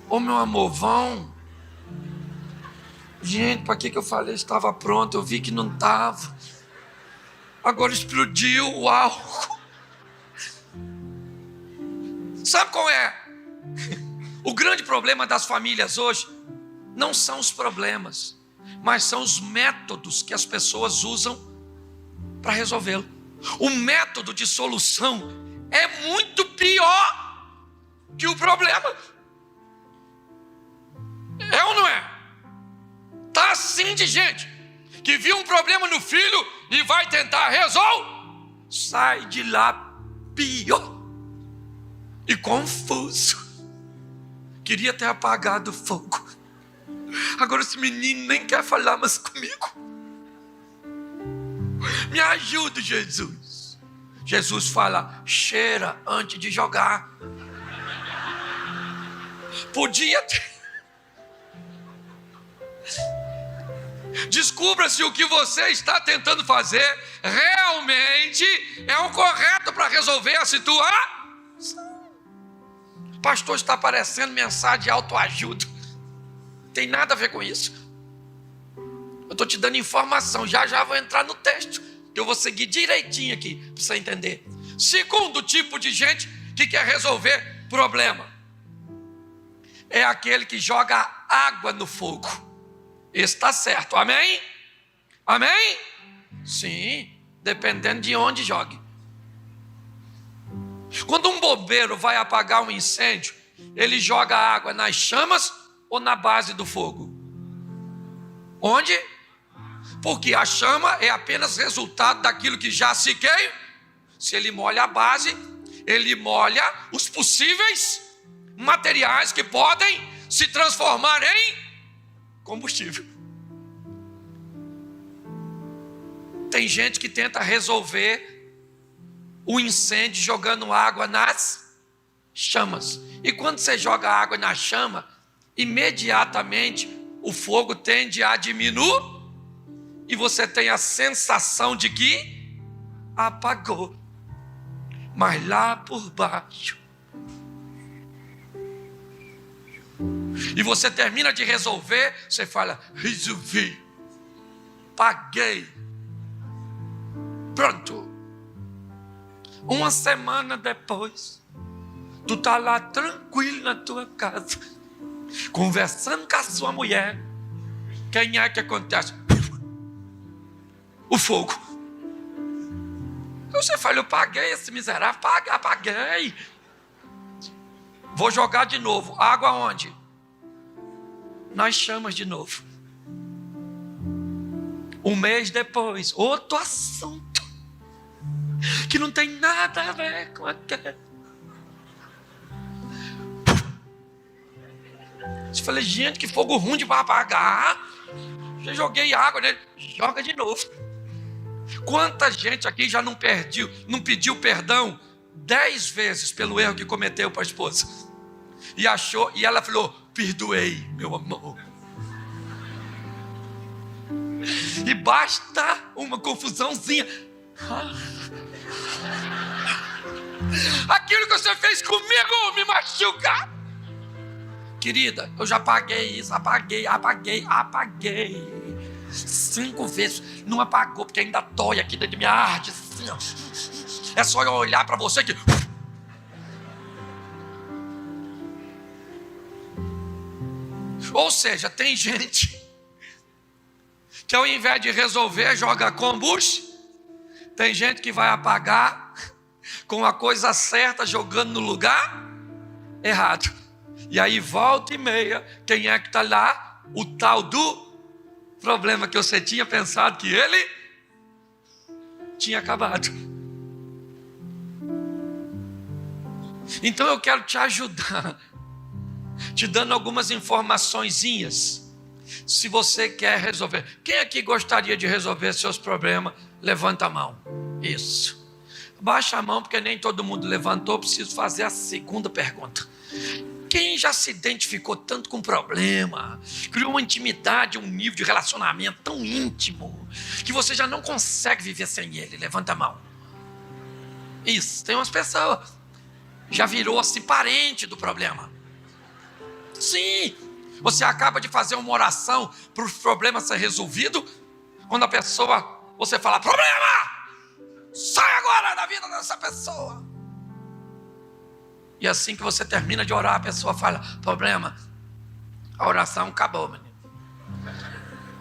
Ô meu amor, vão. Gente, para que eu falei? Estava pronto, eu vi que não estava. Agora explodiu o álcool. Sabe qual é? O grande problema das famílias hoje não são os problemas, mas são os métodos que as pessoas usam para resolvê-lo. O método de solução é muito pior que o problema. assim de gente que viu um problema no filho e vai tentar resolver, sai de lá pior e confuso. Queria ter apagado o fogo. Agora esse menino nem quer falar mais comigo. Me ajuda, Jesus. Jesus fala: cheira antes de jogar. Podia ter. Descubra se o que você está tentando fazer realmente é o correto para resolver a situação. Pastor, está parecendo mensagem de autoajuda. Tem nada a ver com isso. Eu estou te dando informação. Já vou entrar no texto, que eu vou seguir direitinho aqui para você entender. Segundo tipo de gente que quer resolver problema é aquele que joga água no fogo. Esse está certo, amém? Amém? Sim, dependendo de onde jogue. Quando um bombeiro vai apagar um incêndio, ele joga água nas chamas ou na base do fogo? Onde? Porque a chama é apenas resultado daquilo que já se queima. Se ele molha a base, ele molha os possíveis materiais que podem se transformar em combustível. Tem gente que tenta resolver o incêndio jogando água nas chamas. E quando você joga água na chama, imediatamente o fogo tende a diminuir e você tem a sensação de que apagou. Mas lá por baixo, e você termina de resolver, você fala: resolvi, paguei, pronto. Uma semana depois, tu está lá tranquilo na tua casa, conversando com a sua mulher. Quem é que acontece? O fogo. Você fala: eu paguei esse miserável, paguei. Vou jogar de novo. Água onde? Nas chamas de novo. Um mês depois, outro assunto que não tem nada a ver com aquele. Eu falei: gente, que fogo ruim de apagar. Já joguei água nele. Joga de novo. Quanta gente aqui já não pediu perdão 10 vezes pelo erro que cometeu para a esposa? E ela falou: perdoei, meu amor. E basta uma confusãozinha. Aquilo que você fez comigo me machuca. Querida, eu já paguei isso, apaguei 5 vezes, não apagou, porque ainda dói aqui dentro de minha arte, assim, ó. É só eu olhar para você que... Ou seja, tem gente que ao invés de resolver, joga combustível. Tem gente que vai apagar com a coisa certa, jogando no lugar errado. E aí volta e meia, quem é que está lá? O tal do problema que você tinha pensado que ele tinha acabado. Então eu quero te ajudar, te dando algumas informaçõezinhas. Se você quer resolver. Quem aqui gostaria de resolver seus problemas? Levanta a mão. Isso. Baixa a mão, porque nem todo mundo levantou. Preciso fazer a segunda pergunta. Quem já se identificou tanto com o problema, criou uma intimidade, um nível de relacionamento tão íntimo, que você já não consegue viver sem ele? Levanta a mão. Isso, tem umas pessoas. Já virou assim parente do problema. Sim, você acaba de fazer uma oração para o problema ser resolvido. Quando a pessoa, você fala: problema, sai agora da vida dessa pessoa. E assim que você termina de orar, a pessoa fala: problema, a oração acabou, menino.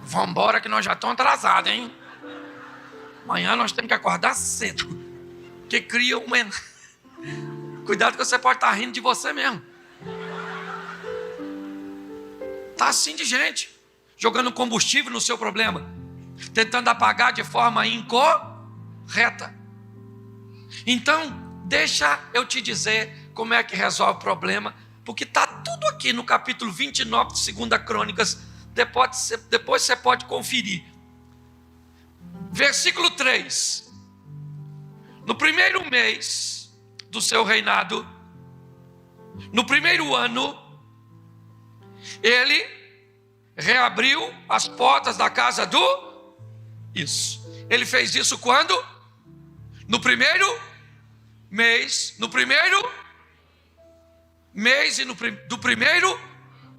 Vamos embora que nós já estamos atrasados, hein? Amanhã nós temos que acordar cedo. Que cria uma... Cuidado que você pode estar rindo de você mesmo. Tá assim de gente. jogando combustível no seu problema, tentando apagar de forma incorreta. Então, deixa eu te dizer como é que resolve o problema, porque está tudo aqui no capítulo 29 de 2 Crônicas, depois você pode conferir. Versículo 3. No primeiro mês do seu reinado, no primeiro ano, ele reabriu as portas da casa do... Isso. Ele fez isso quando? No primeiro mês. No primeiro mês e do primeiro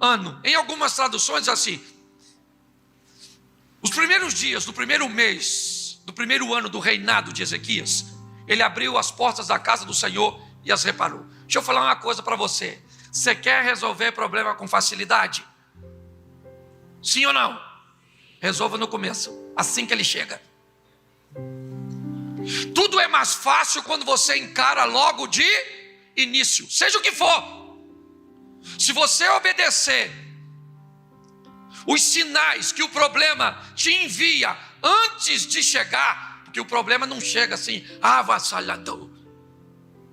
ano. Em algumas traduções assim. Os primeiros dias do primeiro mês, do primeiro ano do reinado de Ezequias, ele abriu as portas da casa do Senhor e as reparou. Deixa eu falar uma coisa para você. Você quer resolver problema com facilidade? Sim ou não? Resolva no começo, assim que ele chega. Tudo é mais fácil quando você encara logo de início, seja o que for. Se você obedecer os sinais que o problema te envia antes de chegar, porque o problema não chega assim, avassalador.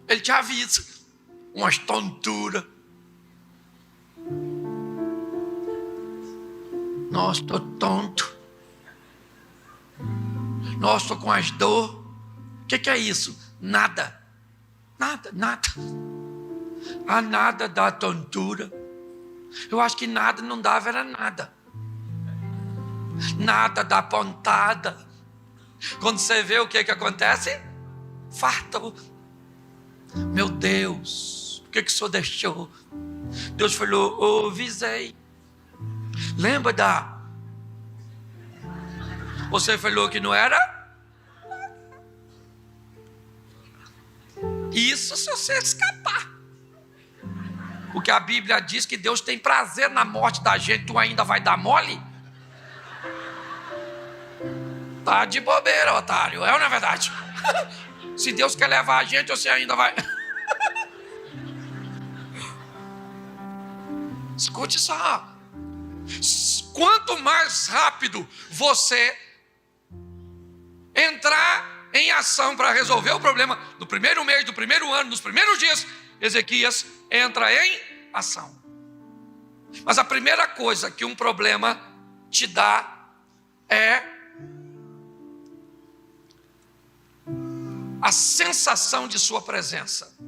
Ele te avisa, umas tonturas. Nossa, estou tonto. Nossa, estou com as dor. O que é isso? Nada. Nada. A nada dá tontura. Eu acho que nada não dava, era nada. Nada dá pontada. Quando você vê o que acontece, fartou. Meu Deus, por que o Senhor deixou? Deus falou, avisei. Lembra da... Você falou que não era? Isso se você escapar. Porque a Bíblia diz que Deus tem prazer na morte da gente, tu ainda vai dar mole? Tá de bobeira, otário, é ou não é verdade? Se Deus quer levar a gente, você ainda vai... Escute só. Quanto mais rápido você entrar em ação para resolver o problema, no primeiro mês, do primeiro ano, nos primeiros dias, Ezequias entra em ação. Mas a primeira coisa que um problema te dá é a sensação de sua presença.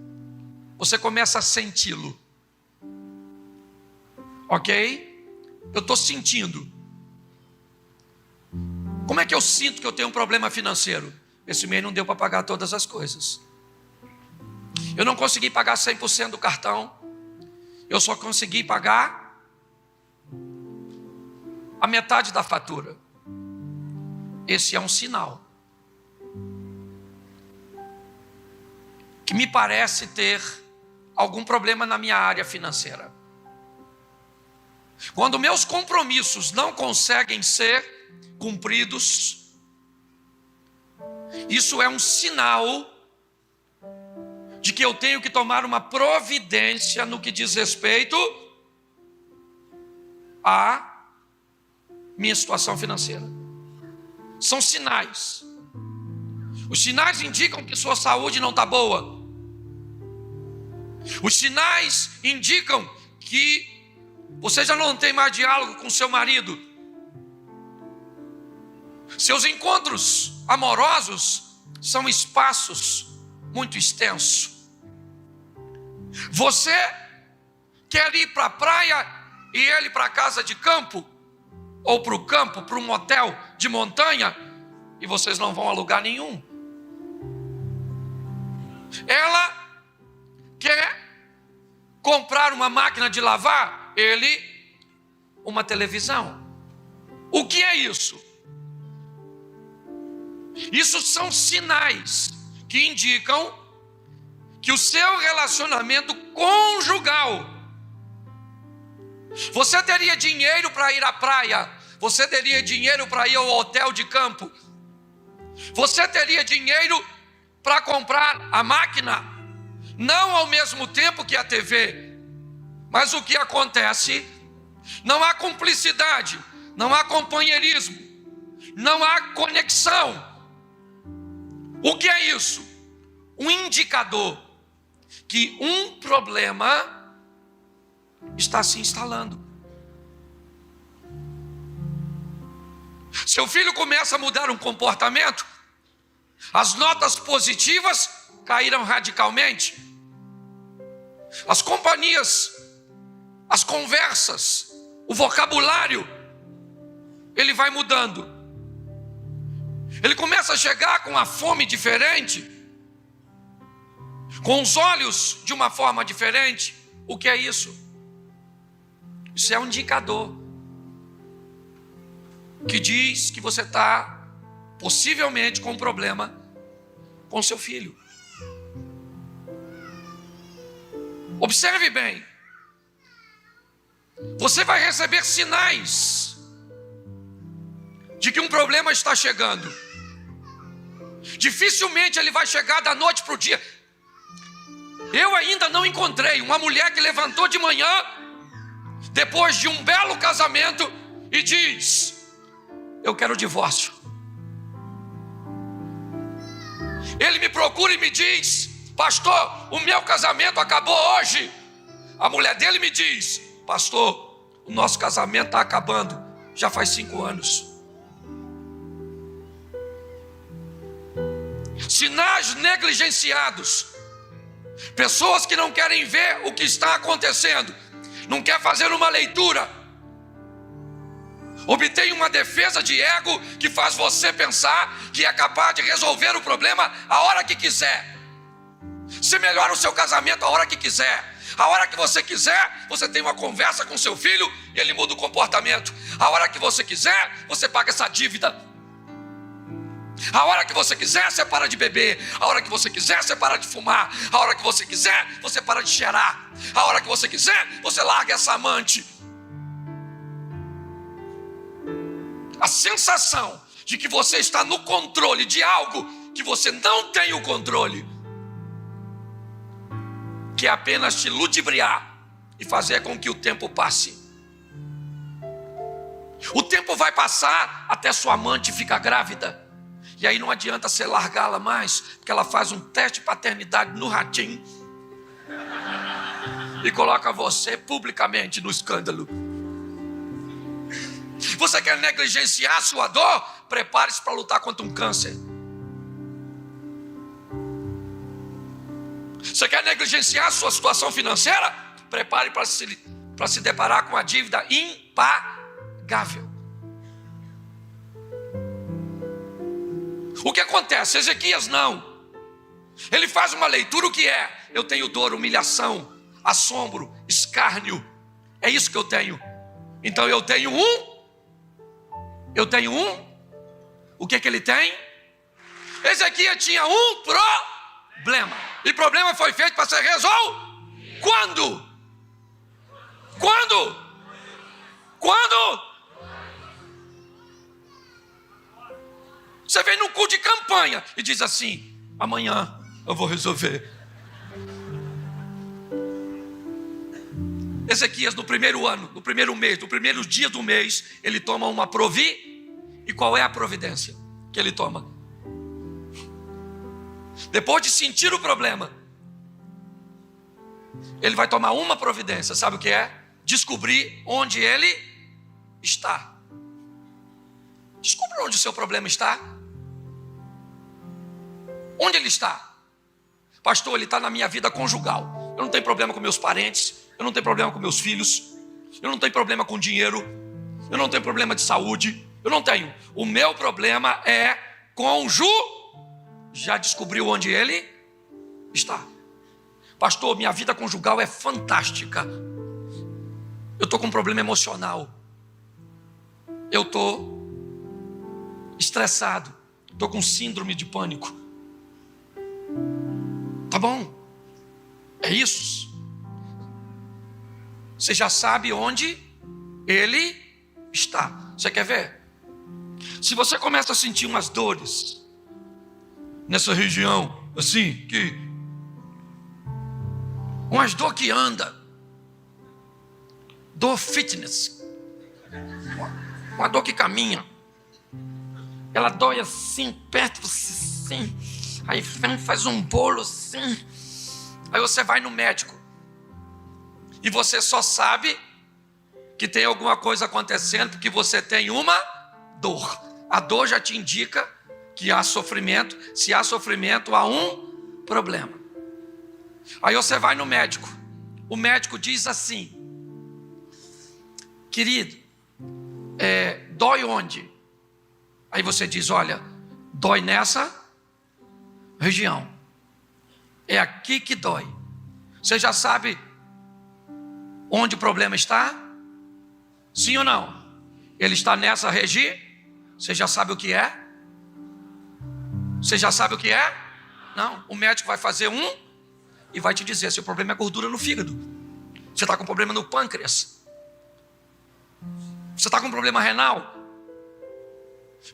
Você começa a senti-lo. Ok? Eu estou sentindo. Como é que eu sinto que eu tenho um problema financeiro? Esse mês não deu para pagar todas as coisas. Eu não consegui pagar 100% do cartão. Eu só consegui pagar a metade da fatura. Esse é um sinal que me parece ter algum problema na minha área financeira. Quando meus compromissos não conseguem ser cumpridos, isso é um sinal de que eu tenho que tomar uma providência no que diz respeito à minha situação financeira. São sinais. Os sinais indicam que sua saúde não está boa. Os sinais indicam que você já não tem mais diálogo com seu marido. Seus encontros amorosos são espaços muito extensos. Você quer ir para a praia e ele para a casa de campo, ou para o campo, para um motel de montanha, e vocês não vão a lugar nenhum. Ela quer comprar uma máquina de lavar, ele uma televisão. O que é isso? Isso são sinais que indicam que o seu relacionamento conjugal, você teria dinheiro para ir à praia, você teria dinheiro para ir ao hotel de campo, você teria dinheiro para comprar a máquina, não ao mesmo tempo que a TV, mas o que acontece? Não há cumplicidade. não há companheirismo, não há conexão. O que é isso? Um indicador que um problema está se instalando. Seu filho começa a mudar um comportamento, as notas positivas caíram radicalmente. As companhias, as conversas, o vocabulário, ele vai mudando. Ele começa a chegar com a fome diferente, com os olhos de uma forma diferente. O que é isso? Isso é um indicador que diz que você está possivelmente com um problema com seu filho. Observe bem. Você vai receber sinais de que um problema está chegando. Dificilmente ele vai chegar da noite para o dia. Eu ainda não encontrei uma mulher que levantou de manhã, depois de um belo casamento, e diz: eu quero o divórcio. Ele me procura e me diz: pastor, o meu casamento acabou hoje. A mulher dele me diz: pastor, o nosso casamento está acabando já faz 5 anos. Sinais negligenciados. Pessoas que não querem ver o que está acontecendo, não quer fazer uma leitura, obtém uma defesa de ego que faz você pensar que é capaz de resolver o problema a hora que quiser. Você melhora o seu casamento a hora que quiser. A hora que você quiser, você tem uma conversa com seu filho e ele muda o comportamento. A hora que você quiser, você paga essa dívida. A hora que você quiser, você para de beber. A hora que você quiser, você para de fumar. A hora que você quiser, você para de cheirar. A hora que você quiser, você larga essa amante. A sensação de que você está no controle de algo que você não tem o controle, que é apenas te ludibriar e fazer com que o tempo passe. O tempo vai passar até sua amante ficar grávida. E aí não adianta você largá-la mais, porque ela faz um teste de paternidade no ratinho e coloca você publicamente no escândalo. Você quer negligenciar a sua dor? Prepare-se para lutar contra um câncer. Você quer negligenciar a sua situação financeira? Prepare para se deparar com a dívida impagável. O que acontece? Ezequias não. Ele faz uma leitura, o que é? Eu tenho dor, humilhação, assombro, escárnio. É isso que eu tenho. Então eu tenho um. O que ele tem? Ezequias tinha um problema. E problema foi feito para ser resolvido. Quando? Você vem num culto de campanha e diz assim: amanhã eu vou resolver. Ezequias, no primeiro ano, no primeiro mês, no primeiro dia do mês, ele toma uma E qual é a providência que ele toma? Depois de sentir o problema, ele vai tomar uma providência. Sabe o que é? Descobrir onde ele está. Descubra onde o seu problema está. Onde ele está? Pastor, ele está na minha vida conjugal. Eu não tenho problema com meus parentes. Eu não tenho problema com meus filhos. Eu não tenho problema com dinheiro. Eu não tenho problema de saúde. Eu não tenho. O meu problema é Já descobriu onde ele está? Pastor, minha vida conjugal é fantástica. Eu estou com um problema emocional. Eu estou estressado. Estou com síndrome de pânico. Tá bom. É isso. Você já sabe onde ele está. Você quer ver? Se você começa a sentir umas dores nessa região, assim, umas dor que anda, dor fitness, uma dor que caminha. Ela dói assim, perto de você, assim. Aí vem, faz um bolo assim. Aí você vai no médico. E você só sabe que tem alguma coisa acontecendo porque você tem uma dor. A dor já te indica que há sofrimento. Se há sofrimento, há um problema. Aí você vai no médico. O médico diz assim: querido, dói onde? Aí você diz: olha, dói nessa região. É aqui que dói. Você já sabe onde o problema está? Sim ou não? Ele está nessa região? Você já sabe o que é? Você já sabe o que é? Não. O médico vai fazer e vai te dizer se o problema é gordura no fígado. Você está com problema no pâncreas. Você está com problema renal.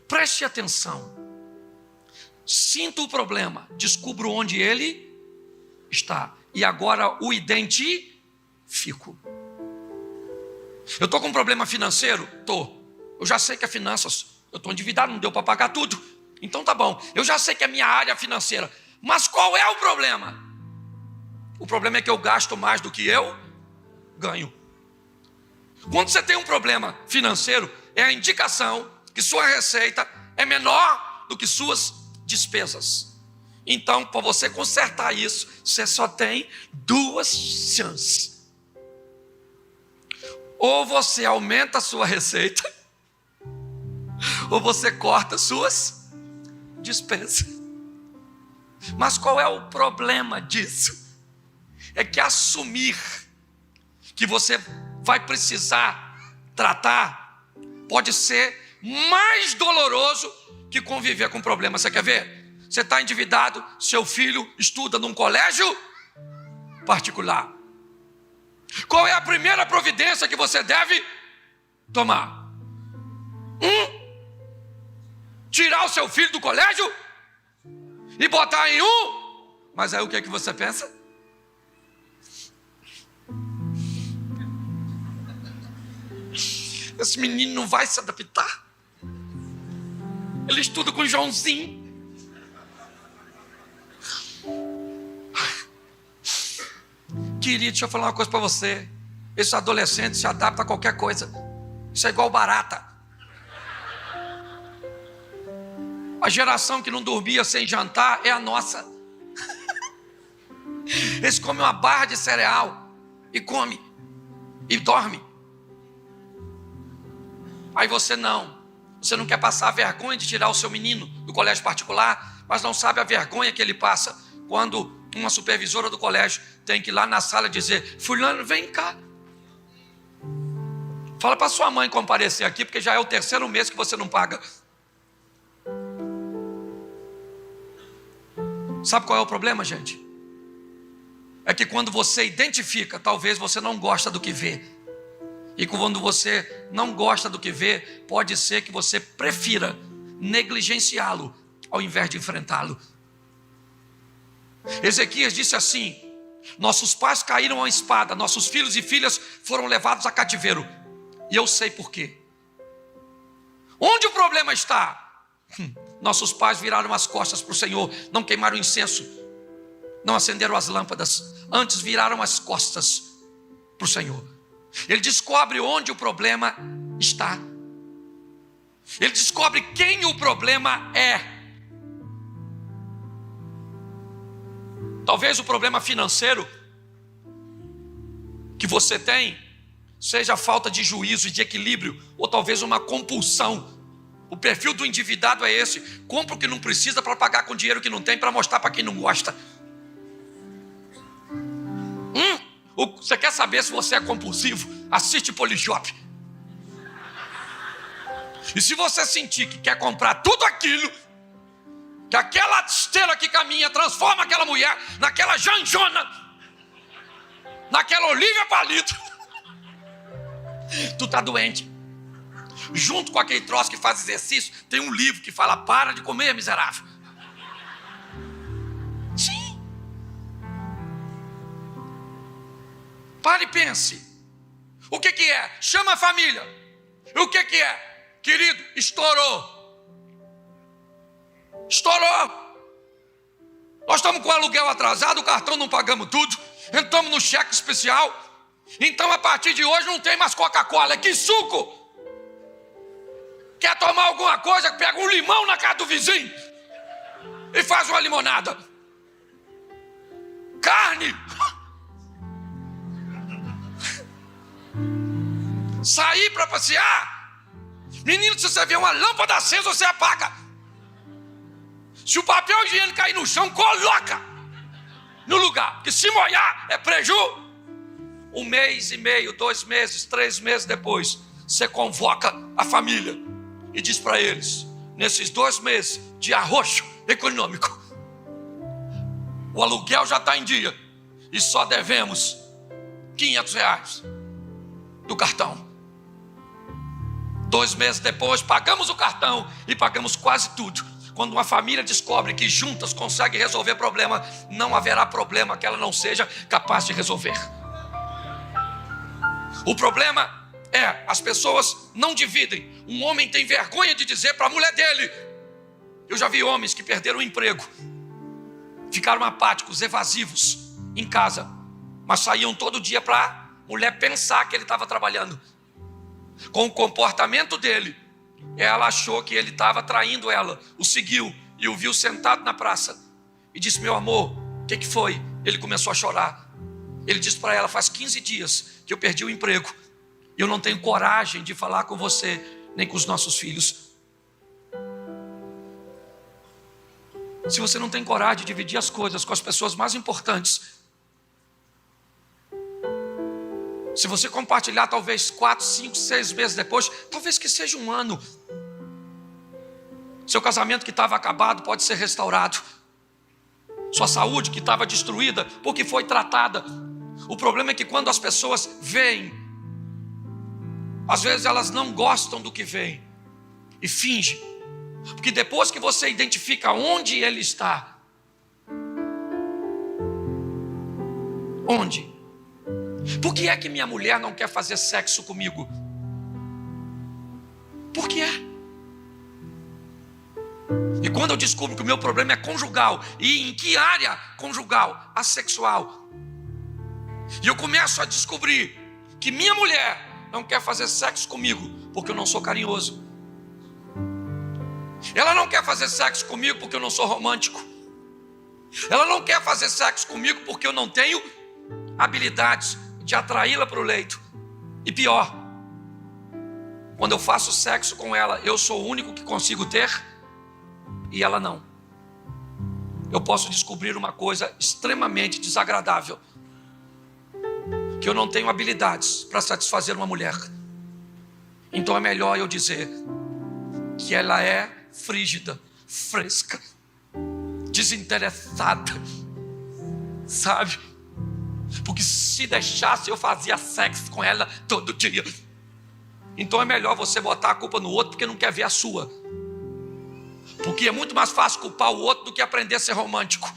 Preste atenção. Sinta o problema. Descubra onde ele está. E agora o identifico. Eu estou com um problema financeiro? Estou. Eu já sei que é finanças. Eu estou endividado, não deu para pagar tudo. Então tá bom. Eu já sei que é minha área financeira. Mas qual é o problema? O problema é que eu gasto mais do que eu ganho. Quando você tem um problema financeiro, é a indicação que sua receita é menor do que suas despesas. Então, para você consertar isso, você só tem duas chances. Ou você aumenta a sua receita, ou você corta suas despesas. Mas qual é o problema disso? É que assumir que você vai precisar tratar pode ser mais doloroso que conviver com o problema. Você quer ver? Você está endividado, seu filho estuda num colégio particular. Qual é a primeira providência que você deve tomar? Tirar o seu filho do colégio e botar em Mas aí o que é que você pensa? Esse menino não vai se adaptar. Ele estuda com o Joãozinho. Querido, deixa eu falar uma coisa para você. Esse adolescente se adapta a qualquer coisa. Isso é igual barata. A geração que não dormia sem jantar é a nossa. Eles comem uma barra de cereal e come e dorme. Aí você não quer passar a vergonha de tirar o seu menino do colégio particular, mas não sabe a vergonha que ele passa quando uma supervisora do colégio tem que ir lá na sala dizer: fulano, vem cá. Fala para sua mãe comparecer aqui, porque já é o 3º mês que você não paga. Sabe qual é o problema, gente? É que quando você identifica, talvez você não gosta do que vê. E quando você não gosta do que vê, pode ser que você prefira negligenciá-lo ao invés de enfrentá-lo. Ezequias disse assim: nossos pais caíram à espada, nossos filhos e filhas foram levados a cativeiro. E eu sei por quê. Onde o problema está? Nossos pais viraram as costas para o Senhor, não queimaram incenso, não acenderam as lâmpadas, antes viraram as costas para o Senhor. Ele descobre onde o problema está. Ele descobre quem o problema é. Talvez o problema financeiro que você tem seja a falta de juízo e de equilíbrio, ou talvez uma compulsão. O perfil do endividado é esse: compra o que não precisa para pagar com dinheiro que não tem, para mostrar para quem não gosta. Você quer saber se você é compulsivo? Assiste Polishop. E se você sentir que quer comprar tudo aquilo, que aquela esteira que caminha transforma aquela mulher naquela Janjona, naquela Olívia Palito, tu tá doente. Junto com aquele troço que faz exercício, tem um livro que fala: para de comer, miserável. Sim. Pare e pense. O que é? Chama a família. O que é? Querido, estourou. Estourou. Nós estamos com o aluguel atrasado, o cartão não pagamos tudo, entramos no cheque especial. Então a partir de hoje não tem mais Coca-Cola, é que suco. Quer tomar alguma coisa, pega um limão na casa do vizinho e faz uma limonada. Carne. Sair para passear. Menino, se você vê uma lâmpada acesa, você apaga. Se o papel higiênico cair no chão, coloca no lugar, porque se molhar é preju. 1 mês e meio, 2 meses, 3 meses depois, você convoca a família e diz para eles: nesses 2 meses de arroxo econômico, o aluguel já está em dia e só devemos R$500 do cartão. 2 meses depois, pagamos o cartão e pagamos quase tudo. Quando uma família descobre que juntas consegue resolver problema, não haverá problema que ela não seja capaz de resolver. O problema é, as pessoas não dividem. Um homem tem vergonha de dizer para a mulher dele. Eu já vi homens que perderam o emprego, ficaram apáticos, evasivos em casa, mas saíam todo dia para a mulher pensar que ele estava trabalhando. Com o comportamento dele, ela achou que ele estava traindo ela, o seguiu e o viu sentado na praça e disse: meu amor, o que foi? Ele começou a chorar. Ele disse para ela: faz 15 dias que eu perdi o emprego e eu não tenho coragem de falar com você nem com os nossos filhos. Se você não tem coragem de dividir as coisas com as pessoas mais importantes, se você compartilhar talvez 4, 5, 6 meses depois, talvez que seja 1 ano, seu casamento que estava acabado pode ser restaurado. Sua saúde que estava destruída porque foi tratada. O problema é que quando as pessoas veem, às vezes elas não gostam do que veem e fingem. Porque depois que você identifica onde ele está, onde? Por que é que minha mulher não quer fazer sexo comigo? Por que é? E quando eu descubro que o meu problema é conjugal, e em que área conjugal? Assexual. E eu começo a descobrir que minha mulher não quer fazer sexo comigo porque eu não sou carinhoso. Ela não quer fazer sexo comigo porque eu não sou romântico. Ela não quer fazer sexo comigo porque eu não tenho habilidades de atraí-la para o leito. E pior, quando eu faço sexo com ela, eu sou o único que consigo ter e ela não. Eu posso descobrir uma coisa extremamente desagradável: que eu não tenho habilidades para satisfazer uma mulher. Então é melhor eu dizer que ela é frígida, fresca, desinteressada, sabe? Porque se deixasse eu fazia sexo com ela todo dia. Então é melhor você botar a culpa no outro porque não quer ver a sua. Porque é muito mais fácil culpar o outro do que aprender a ser romântico.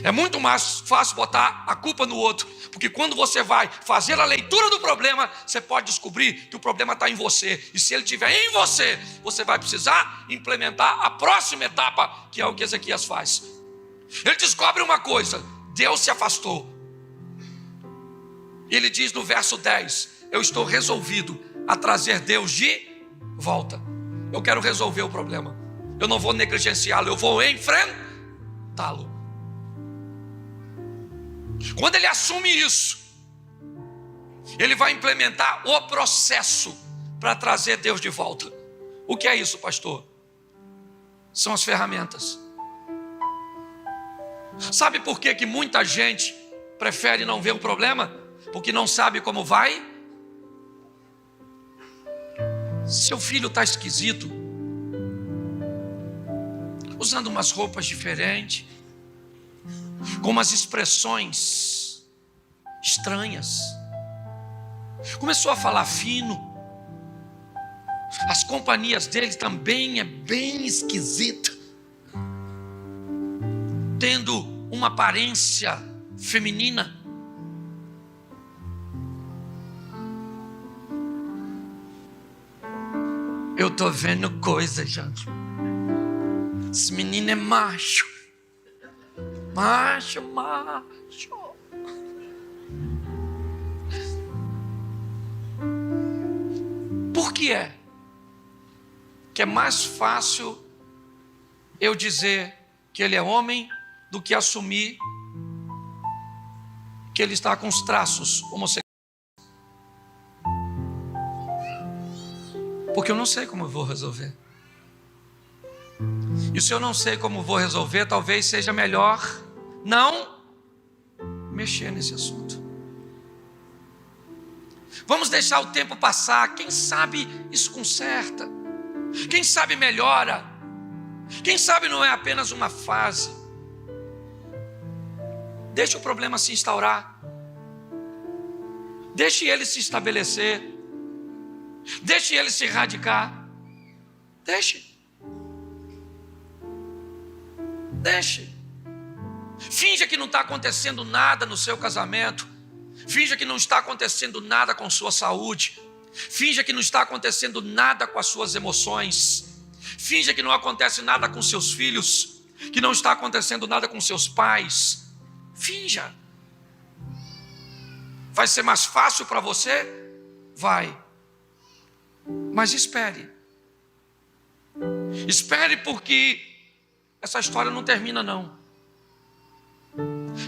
É muito mais fácil botar a culpa no outro, porque quando você vai fazer a leitura do problema, você pode descobrir que o problema está em você. E se ele estiver em você, você vai precisar implementar a próxima etapa, que é o que Ezequias faz. Ele descobre uma coisa: Deus se afastou. Ele diz no verso 10: eu estou resolvido a trazer Deus de volta. Eu quero resolver o problema. Eu não vou negligenciá-lo, eu vou enfrentá-lo. Quando ele assume isso, ele vai implementar o processo para trazer Deus de volta. O que é isso, pastor? São as ferramentas. Sabe por que muita gente prefere não ver o problema? Porque não sabe como vai. Seu filho está esquisito, usando umas roupas diferentes, com umas expressões estranhas, começou a falar fino, as companhias dele também é bem esquisita, tendo uma aparência feminina. Eu estou vendo coisa, gente. Esse menino é macho. Macho. Por que é? Que é mais fácil eu dizer que ele é homem do que assumir que ele está com os traços homossexuais. Porque eu não sei como eu vou resolver. E se eu não sei como vou resolver, talvez seja melhor não mexer nesse assunto. Vamos deixar o tempo passar. Quem sabe isso conserta. Quem sabe melhora. Quem sabe não é apenas uma fase. Deixe o problema se instaurar. Deixe ele se estabelecer. Deixe ele se erradicar. Deixe. Finja que não está acontecendo nada no seu casamento. Finja que não está acontecendo nada com sua saúde. Finja que não está acontecendo nada com as suas emoções. Finja que não acontece nada com seus filhos. Que não está acontecendo nada com seus pais. Finja. Vai ser mais fácil para você? Vai. Mas espere. Espere, porque essa história não termina não.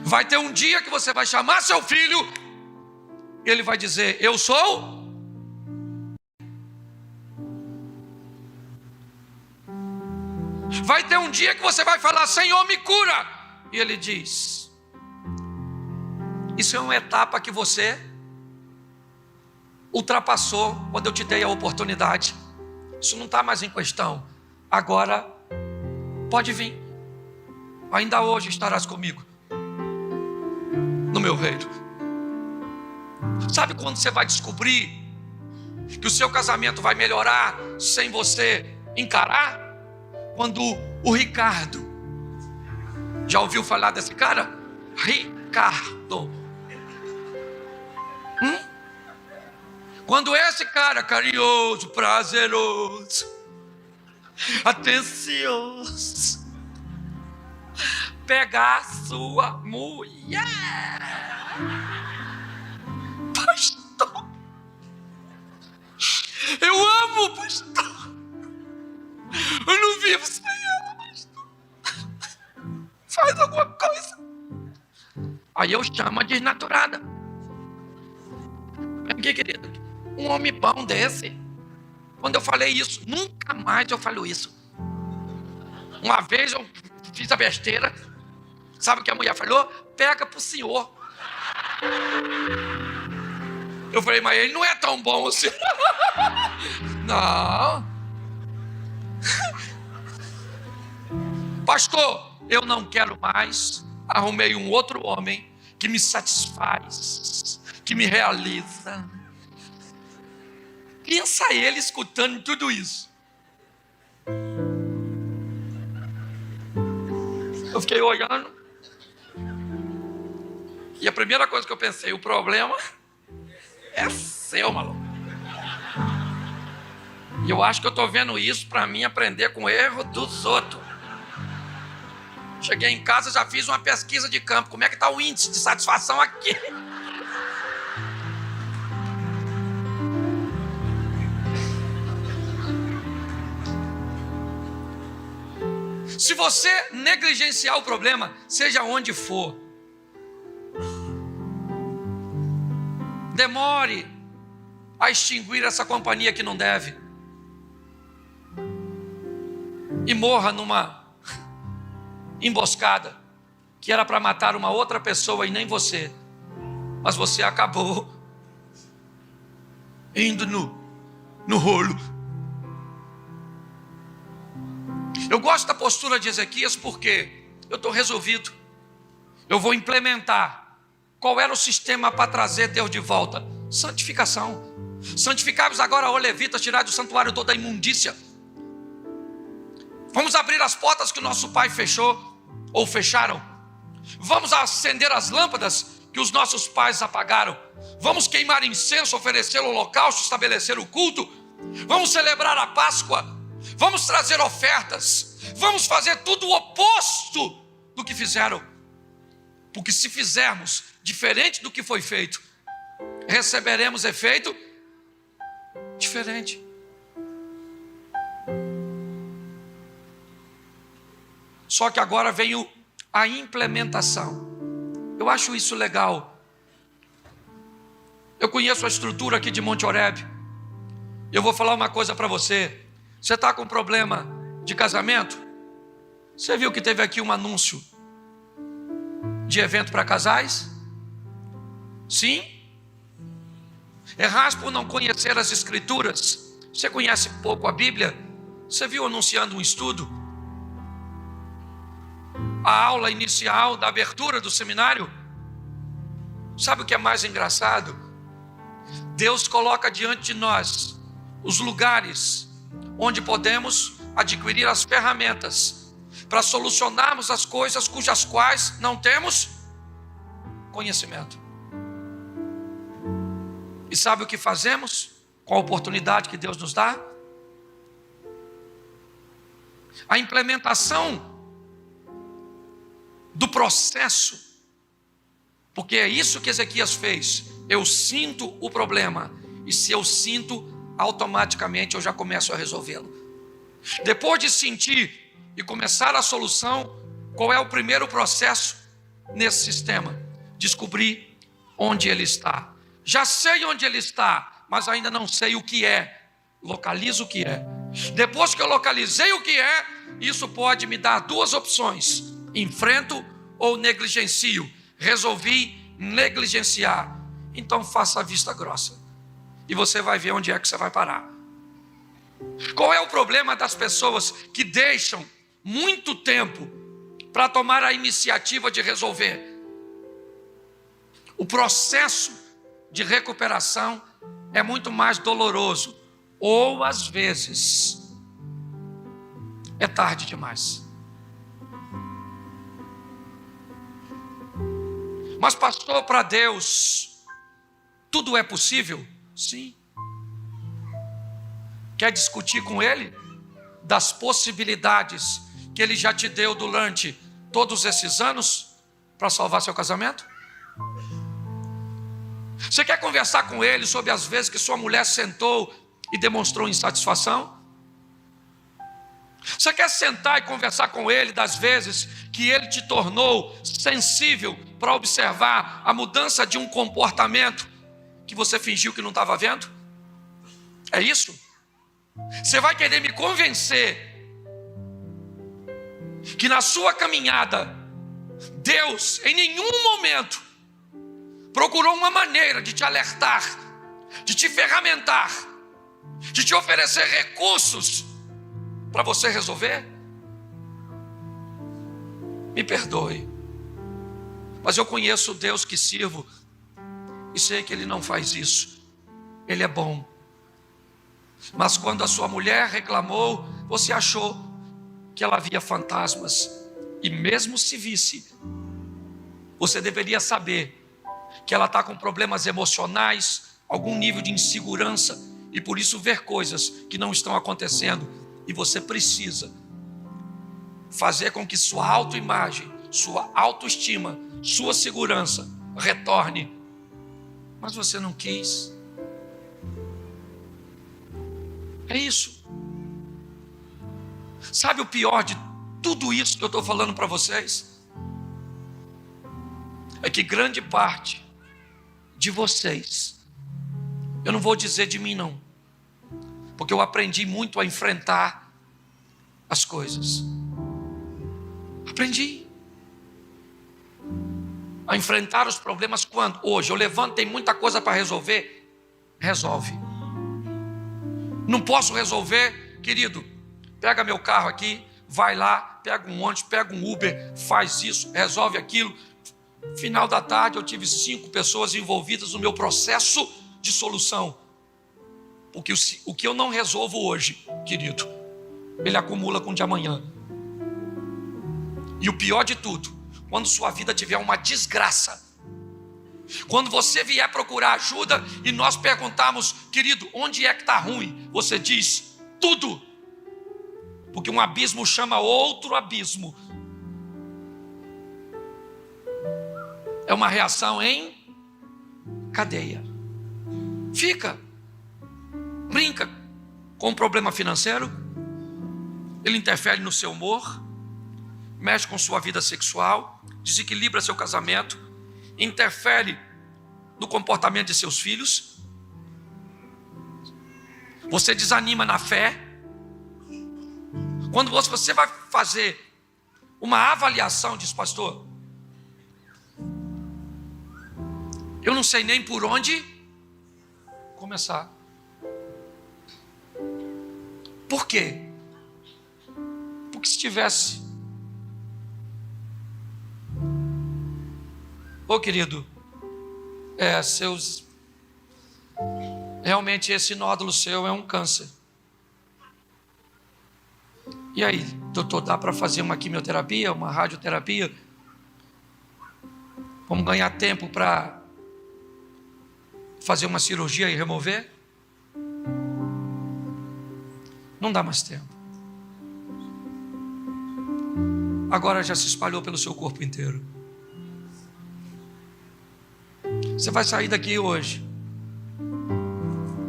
Vai ter um dia que você vai chamar seu filho, ele vai dizer: eu sou. Vai ter um dia que você vai falar: Senhor, me cura. E ele diz: isso é uma etapa que você ultrapassou quando eu te dei a oportunidade. Isso não está mais em questão. Agora pode vir. Ainda hoje estarás comigo no meu reino. Sabe quando você vai descobrir que o seu casamento vai melhorar sem você encarar? Quando o Ricardo, já ouviu falar desse cara? Ricardo. Quando esse cara carinhoso, prazeroso, atencioso, pegar sua mulher, pastor, eu amo, pastor, eu não vivo sem ela, pastor, faz alguma coisa. Aí eu chamo a desnaturada. Aqui, querido, um homem bom desse, quando eu falei isso, nunca mais eu falo isso. Uma vez eu fiz a besteira. Sabe o que a mulher falou? Pega pro senhor. Eu falei: mas ele não é tão bom assim. Não. Pastor, eu não quero mais. Arrumei um outro homem que me satisfaz, que me realiza. Pensa ele escutando tudo isso. Eu fiquei olhando. E a primeira coisa que eu pensei: o problema é seu, maluco. E eu acho que eu estou vendo isso para mim aprender com o erro dos outros. Cheguei em casa, já fiz uma pesquisa de campo. Como é que está o índice de satisfação aqui? Se você negligenciar o problema, seja onde for, demore a extinguir essa companhia que não deve, e morra numa emboscada que era para matar uma outra pessoa e nem você, mas você acabou indo no rolo. Eu gosto da postura de Ezequias porque eu estou resolvido. Eu vou implementar. Qual era o sistema para trazer Deus de volta? Santificação. Santificai-vos agora, ó levitas, tirai do santuário toda a imundícia. Vamos abrir as portas que o nosso pai fechou ou fecharam. Vamos acender as lâmpadas que os nossos pais apagaram. Vamos queimar incenso, oferecer o holocausto, estabelecer o culto. vamos celebrar a Páscoa, vamos trazer ofertas, vamos fazer tudo o oposto do que fizeram. Porque se fizermos diferente do que foi feito, receberemos efeito diferente. Só que agora vem a implementação. Eu acho isso legal. Eu conheço a estrutura aqui de Monte Oreb. Eu vou falar uma coisa para você. Você está com problema de casamento? Você viu que teve aqui um anúncio de evento para casais? Sim? Erras por não conhecer as escrituras. Você conhece pouco a Bíblia? Você viu anunciando um estudo? A aula inicial da abertura do seminário? Sabe o que é mais engraçado? Deus coloca diante de nós os lugares onde podemos adquirir as ferramentas para solucionarmos as coisas cujas quais não temos conhecimento. E sabe o que fazemos com a oportunidade que Deus nos dá? A implementação do processo, porque é isso que Ezequias fez. Eu sinto o problema, e se eu sinto, automaticamente eu já começo a resolvê-lo. Depois de sentir e começar a solução, qual é o primeiro processo nesse sistema? Descobrir onde ele está. Já sei onde ele está, mas ainda não sei o que é. Localizo o que é. Depois que eu localizei o que é, isso pode me dar duas opções: enfrento ou negligencio. Resolvi negligenciar, então faça a vista grossa e você vai ver onde é que você vai parar. Qual é o problema das pessoas que deixam muito tempo para tomar a iniciativa de resolver? O processo de recuperação é muito mais doloroso, ou às vezes é tarde demais. Mas pastor, para Deus tudo é possível? Sim. Quer discutir com Ele das possibilidades que Ele já te deu durante todos esses anos para salvar seu casamento? Você quer conversar com Ele sobre as vezes que sua mulher sentou e demonstrou insatisfação? Você quer sentar e conversar com Ele das vezes que Ele te tornou sensível para observar a mudança de um comportamento que você fingiu que não estava vendo? É isso? Você vai querer me convencer que na sua caminhada Deus em nenhum momento procurou uma maneira de te alertar, de te ferramentar, de te oferecer recursos para você resolver? Me perdoe, mas eu conheço o Deus que sirvo e sei que Ele não faz isso. Ele é bom. Mas quando a sua mulher reclamou, você achou que ela via fantasmas. E mesmo se visse, você deveria saber que ela está com problemas emocionais, algum nível de insegurança, e por isso ver coisas que não estão acontecendo. E você precisa fazer com que sua autoimagem, sua autoestima, sua segurança retorne. Mas você não quis. É isso. Sabe o pior de tudo isso que eu estou falando para vocês? É que grande parte de vocês, eu não vou dizer de mim não, porque eu aprendi muito a enfrentar as coisas. Aprendi a enfrentar os problemas quando? Hoje eu levanto, tem muita coisa para resolver. Resolve. Não posso resolver, querido, pega meu carro aqui, vai lá, pega um ônibus, pega um Uber, faz isso, resolve aquilo. Final da tarde eu tive 5 pessoas envolvidas no meu processo de solução. Porque o que eu não resolvo hoje, querido, ele acumula com o de amanhã. E o pior de tudo, quando sua vida tiver uma desgraça, Quando você vier procurar ajuda e nós perguntarmos, querido, onde é que está ruim? Você diz, tudo. Porque um abismo chama outro abismo. É uma reação em cadeia. Brinca com um problema financeiro, ele interfere no seu humor, mexe com sua vida sexual, desequilibra seu casamento, interfere no comportamento de seus filhos. Você desanima na fé. Quando você vai fazer uma avaliação, diz pastor, eu não sei nem por onde começar. Por quê? Porque se tivesse, querido, realmente esse nódulo seu é um câncer. E aí, doutor, dá para fazer uma quimioterapia, uma radioterapia? Vamos ganhar tempo para fazer uma cirurgia e remover? Não dá mais tempo. Agora já se espalhou pelo seu corpo inteiro. Você vai sair daqui hoje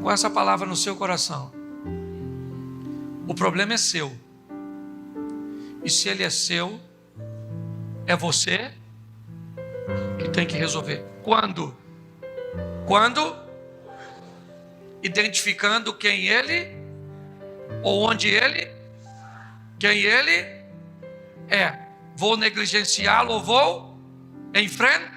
com essa palavra no seu coração. O problema é seu. E se ele é seu, é você que tem que resolver. Quando? Identificando quem ele, ou onde ele, quem ele é. Vou negligenciá-lo ou vou em frente?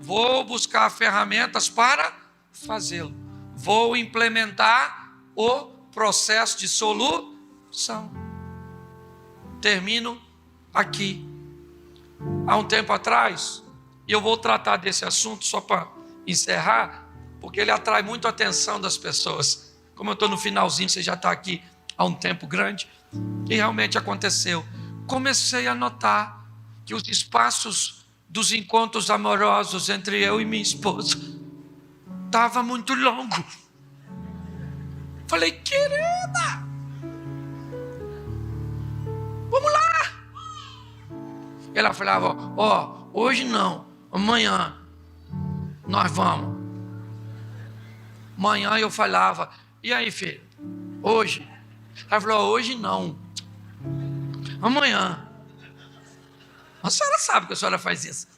Vou buscar ferramentas para fazê-lo. Vou implementar o processo de solução. Termino aqui. Há um tempo atrás, e eu vou tratar desse assunto só para encerrar, porque ele atrai muito a atenção das pessoas. Como eu estou no finalzinho, você já está aqui há um tempo grande, e realmente aconteceu. Comecei a notar que os espaços dos encontros amorosos entre eu e minha esposa estava muito longo. Falei, querida, vamos lá. Ela falava, hoje não, amanhã nós vamos. Amanhã eu falava, e aí, filho, hoje? Ela falou, hoje não, amanhã. A senhora sabe que a senhora faz isso.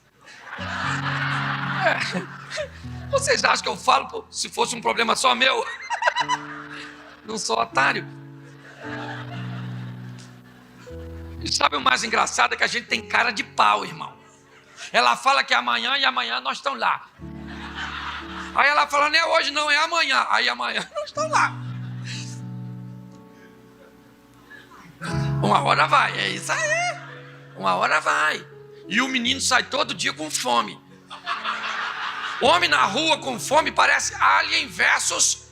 Vocês acham que eu falo se fosse um problema só meu? Não sou otário. E sabe o mais engraçado? É que a gente tem cara de pau, irmão. Ela fala que é amanhã e amanhã nós estamos lá. Aí ela fala, não é hoje não, é amanhã. Aí amanhã nós estamos lá. Uma hora vai, é isso aí. Uma hora vai. E o menino sai todo dia com fome. Homem na rua com fome parece Alien versus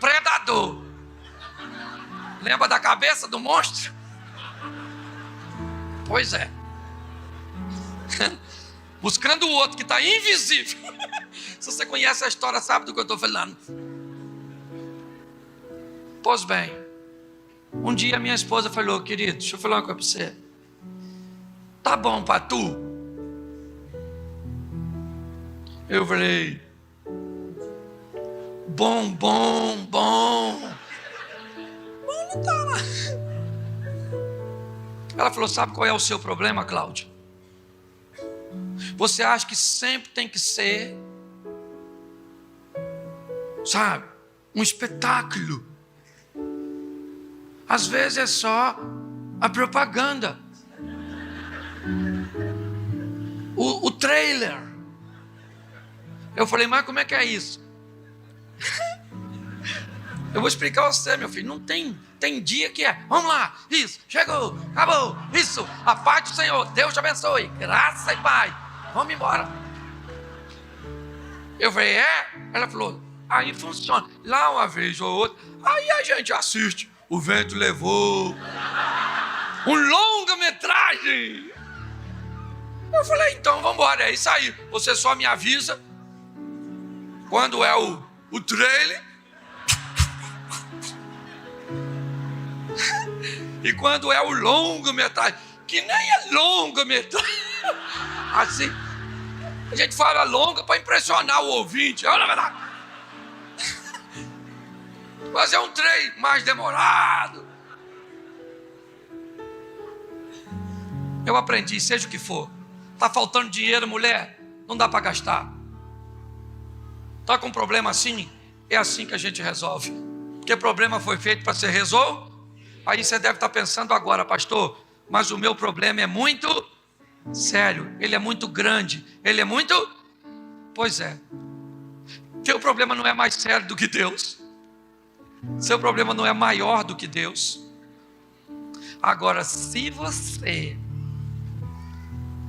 Predador. Lembra da cabeça do monstro? Pois é. Buscando o outro que está invisível. Se você conhece a história, sabe do que eu estou falando. Pois bem, um dia minha esposa falou, querido, deixa eu falar uma coisa para você. Tá bom para tu? Eu falei, bom. Mas não tá lá. Ela falou, sabe qual é o seu problema, Cláudio? Você acha que sempre tem que ser, sabe, um espetáculo. Às vezes é só a propaganda. O trailer. Eu falei, mas como é que é isso? Eu vou explicar a você, meu filho. Não tem dia que é. Vamos lá, isso, chegou, acabou, isso, a paz do Senhor, Deus te abençoe, graça e paz, vamos embora. Eu falei, Ela falou, aí funciona. Lá uma vez ou outra, aí a gente assiste. O vento levou. Um longa-metragem. Eu falei, então vamos embora, é isso aí. Você só me avisa Quando é o trailer. E quando é o longa-metragem, que nem é longa-metragem. Assim, a gente fala longa para impressionar o ouvinte. Olha a verdade. Mas é um trem mais demorado. Eu aprendi, seja o que for. Está faltando dinheiro, mulher? Não dá para gastar. Está com um problema assim? É assim que a gente resolve. Porque problema foi feito para ser resolvido. Aí você deve estar pensando agora, pastor, mas o meu problema é muito sério. Ele é muito grande. Ele é muito... Pois é. Teu problema não é mais sério do que Deus. Seu problema não é maior do que Deus. Agora, se você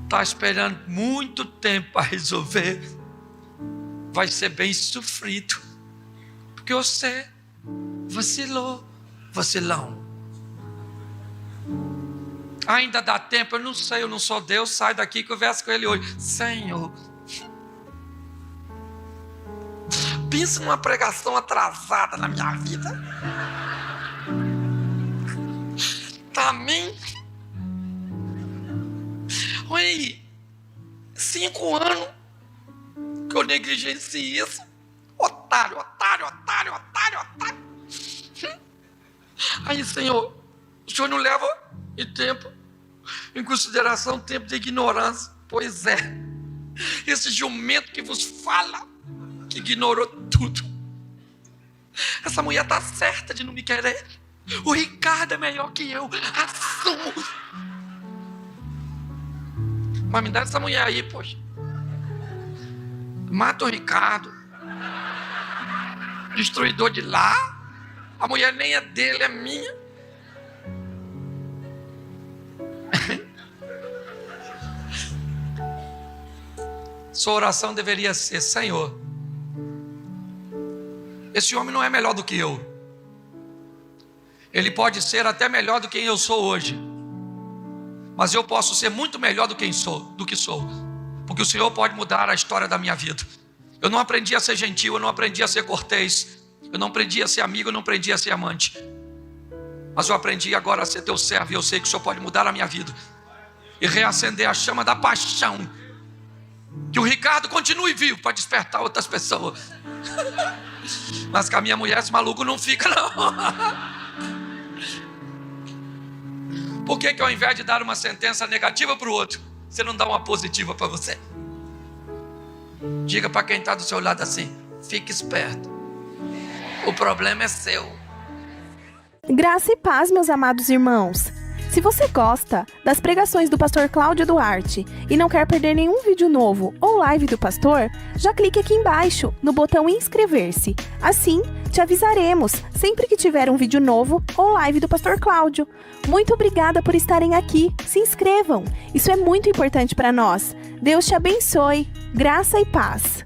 está esperando muito tempo para resolver, vai ser bem sofrido, porque você vacilou, vacilão. Ainda dá tempo, eu não sei, eu não sou Deus, sai daqui e conversa com ele hoje. Senhor, pensa numa pregação atrasada na minha vida. Amém? Olha aí, 5 anos que eu negligenciei isso. Otário. Aí, Senhor, o Senhor não leva em consideração o tempo de ignorância. Pois é, esse jumento que vos fala, que ignorou tudo. Essa mulher está certa de não me querer. O Ricardo é melhor que eu, assumo. Mas me dá essa mulher aí, poxa. Mata o Ricardo. Destruidor de lá. A mulher nem é dele, é minha. Sua oração deveria ser: Senhor, esse homem não é melhor do que eu. Ele pode ser até melhor do que eu sou hoje, mas eu posso ser muito melhor do que sou, porque o Senhor pode mudar a história da minha vida. Eu não aprendi a ser gentil, eu não aprendi a ser cortês, eu não aprendi a ser amigo, eu não aprendi a ser amante, mas eu aprendi agora a ser teu servo, e eu sei que o Senhor pode mudar a minha vida e reacender a chama da paixão, que o Ricardo continue vivo para despertar outras pessoas. Mas com a minha mulher esse maluco não fica, não. Por que ao invés de dar uma sentença negativa para o outro, você não dá uma positiva para você? Diga para quem está do seu lado assim: fique esperto, o problema é seu. Graça e paz, meus amados irmãos. Se você gosta das pregações do pastor Cláudio Duarte e não quer perder nenhum vídeo novo ou live do pastor, já clique aqui embaixo no botão inscrever-se. Assim, te avisaremos sempre que tiver um vídeo novo ou live do pastor Cláudio. Muito obrigada por estarem aqui. Se inscrevam. Isso é muito importante para nós. Deus te abençoe. Graça e paz.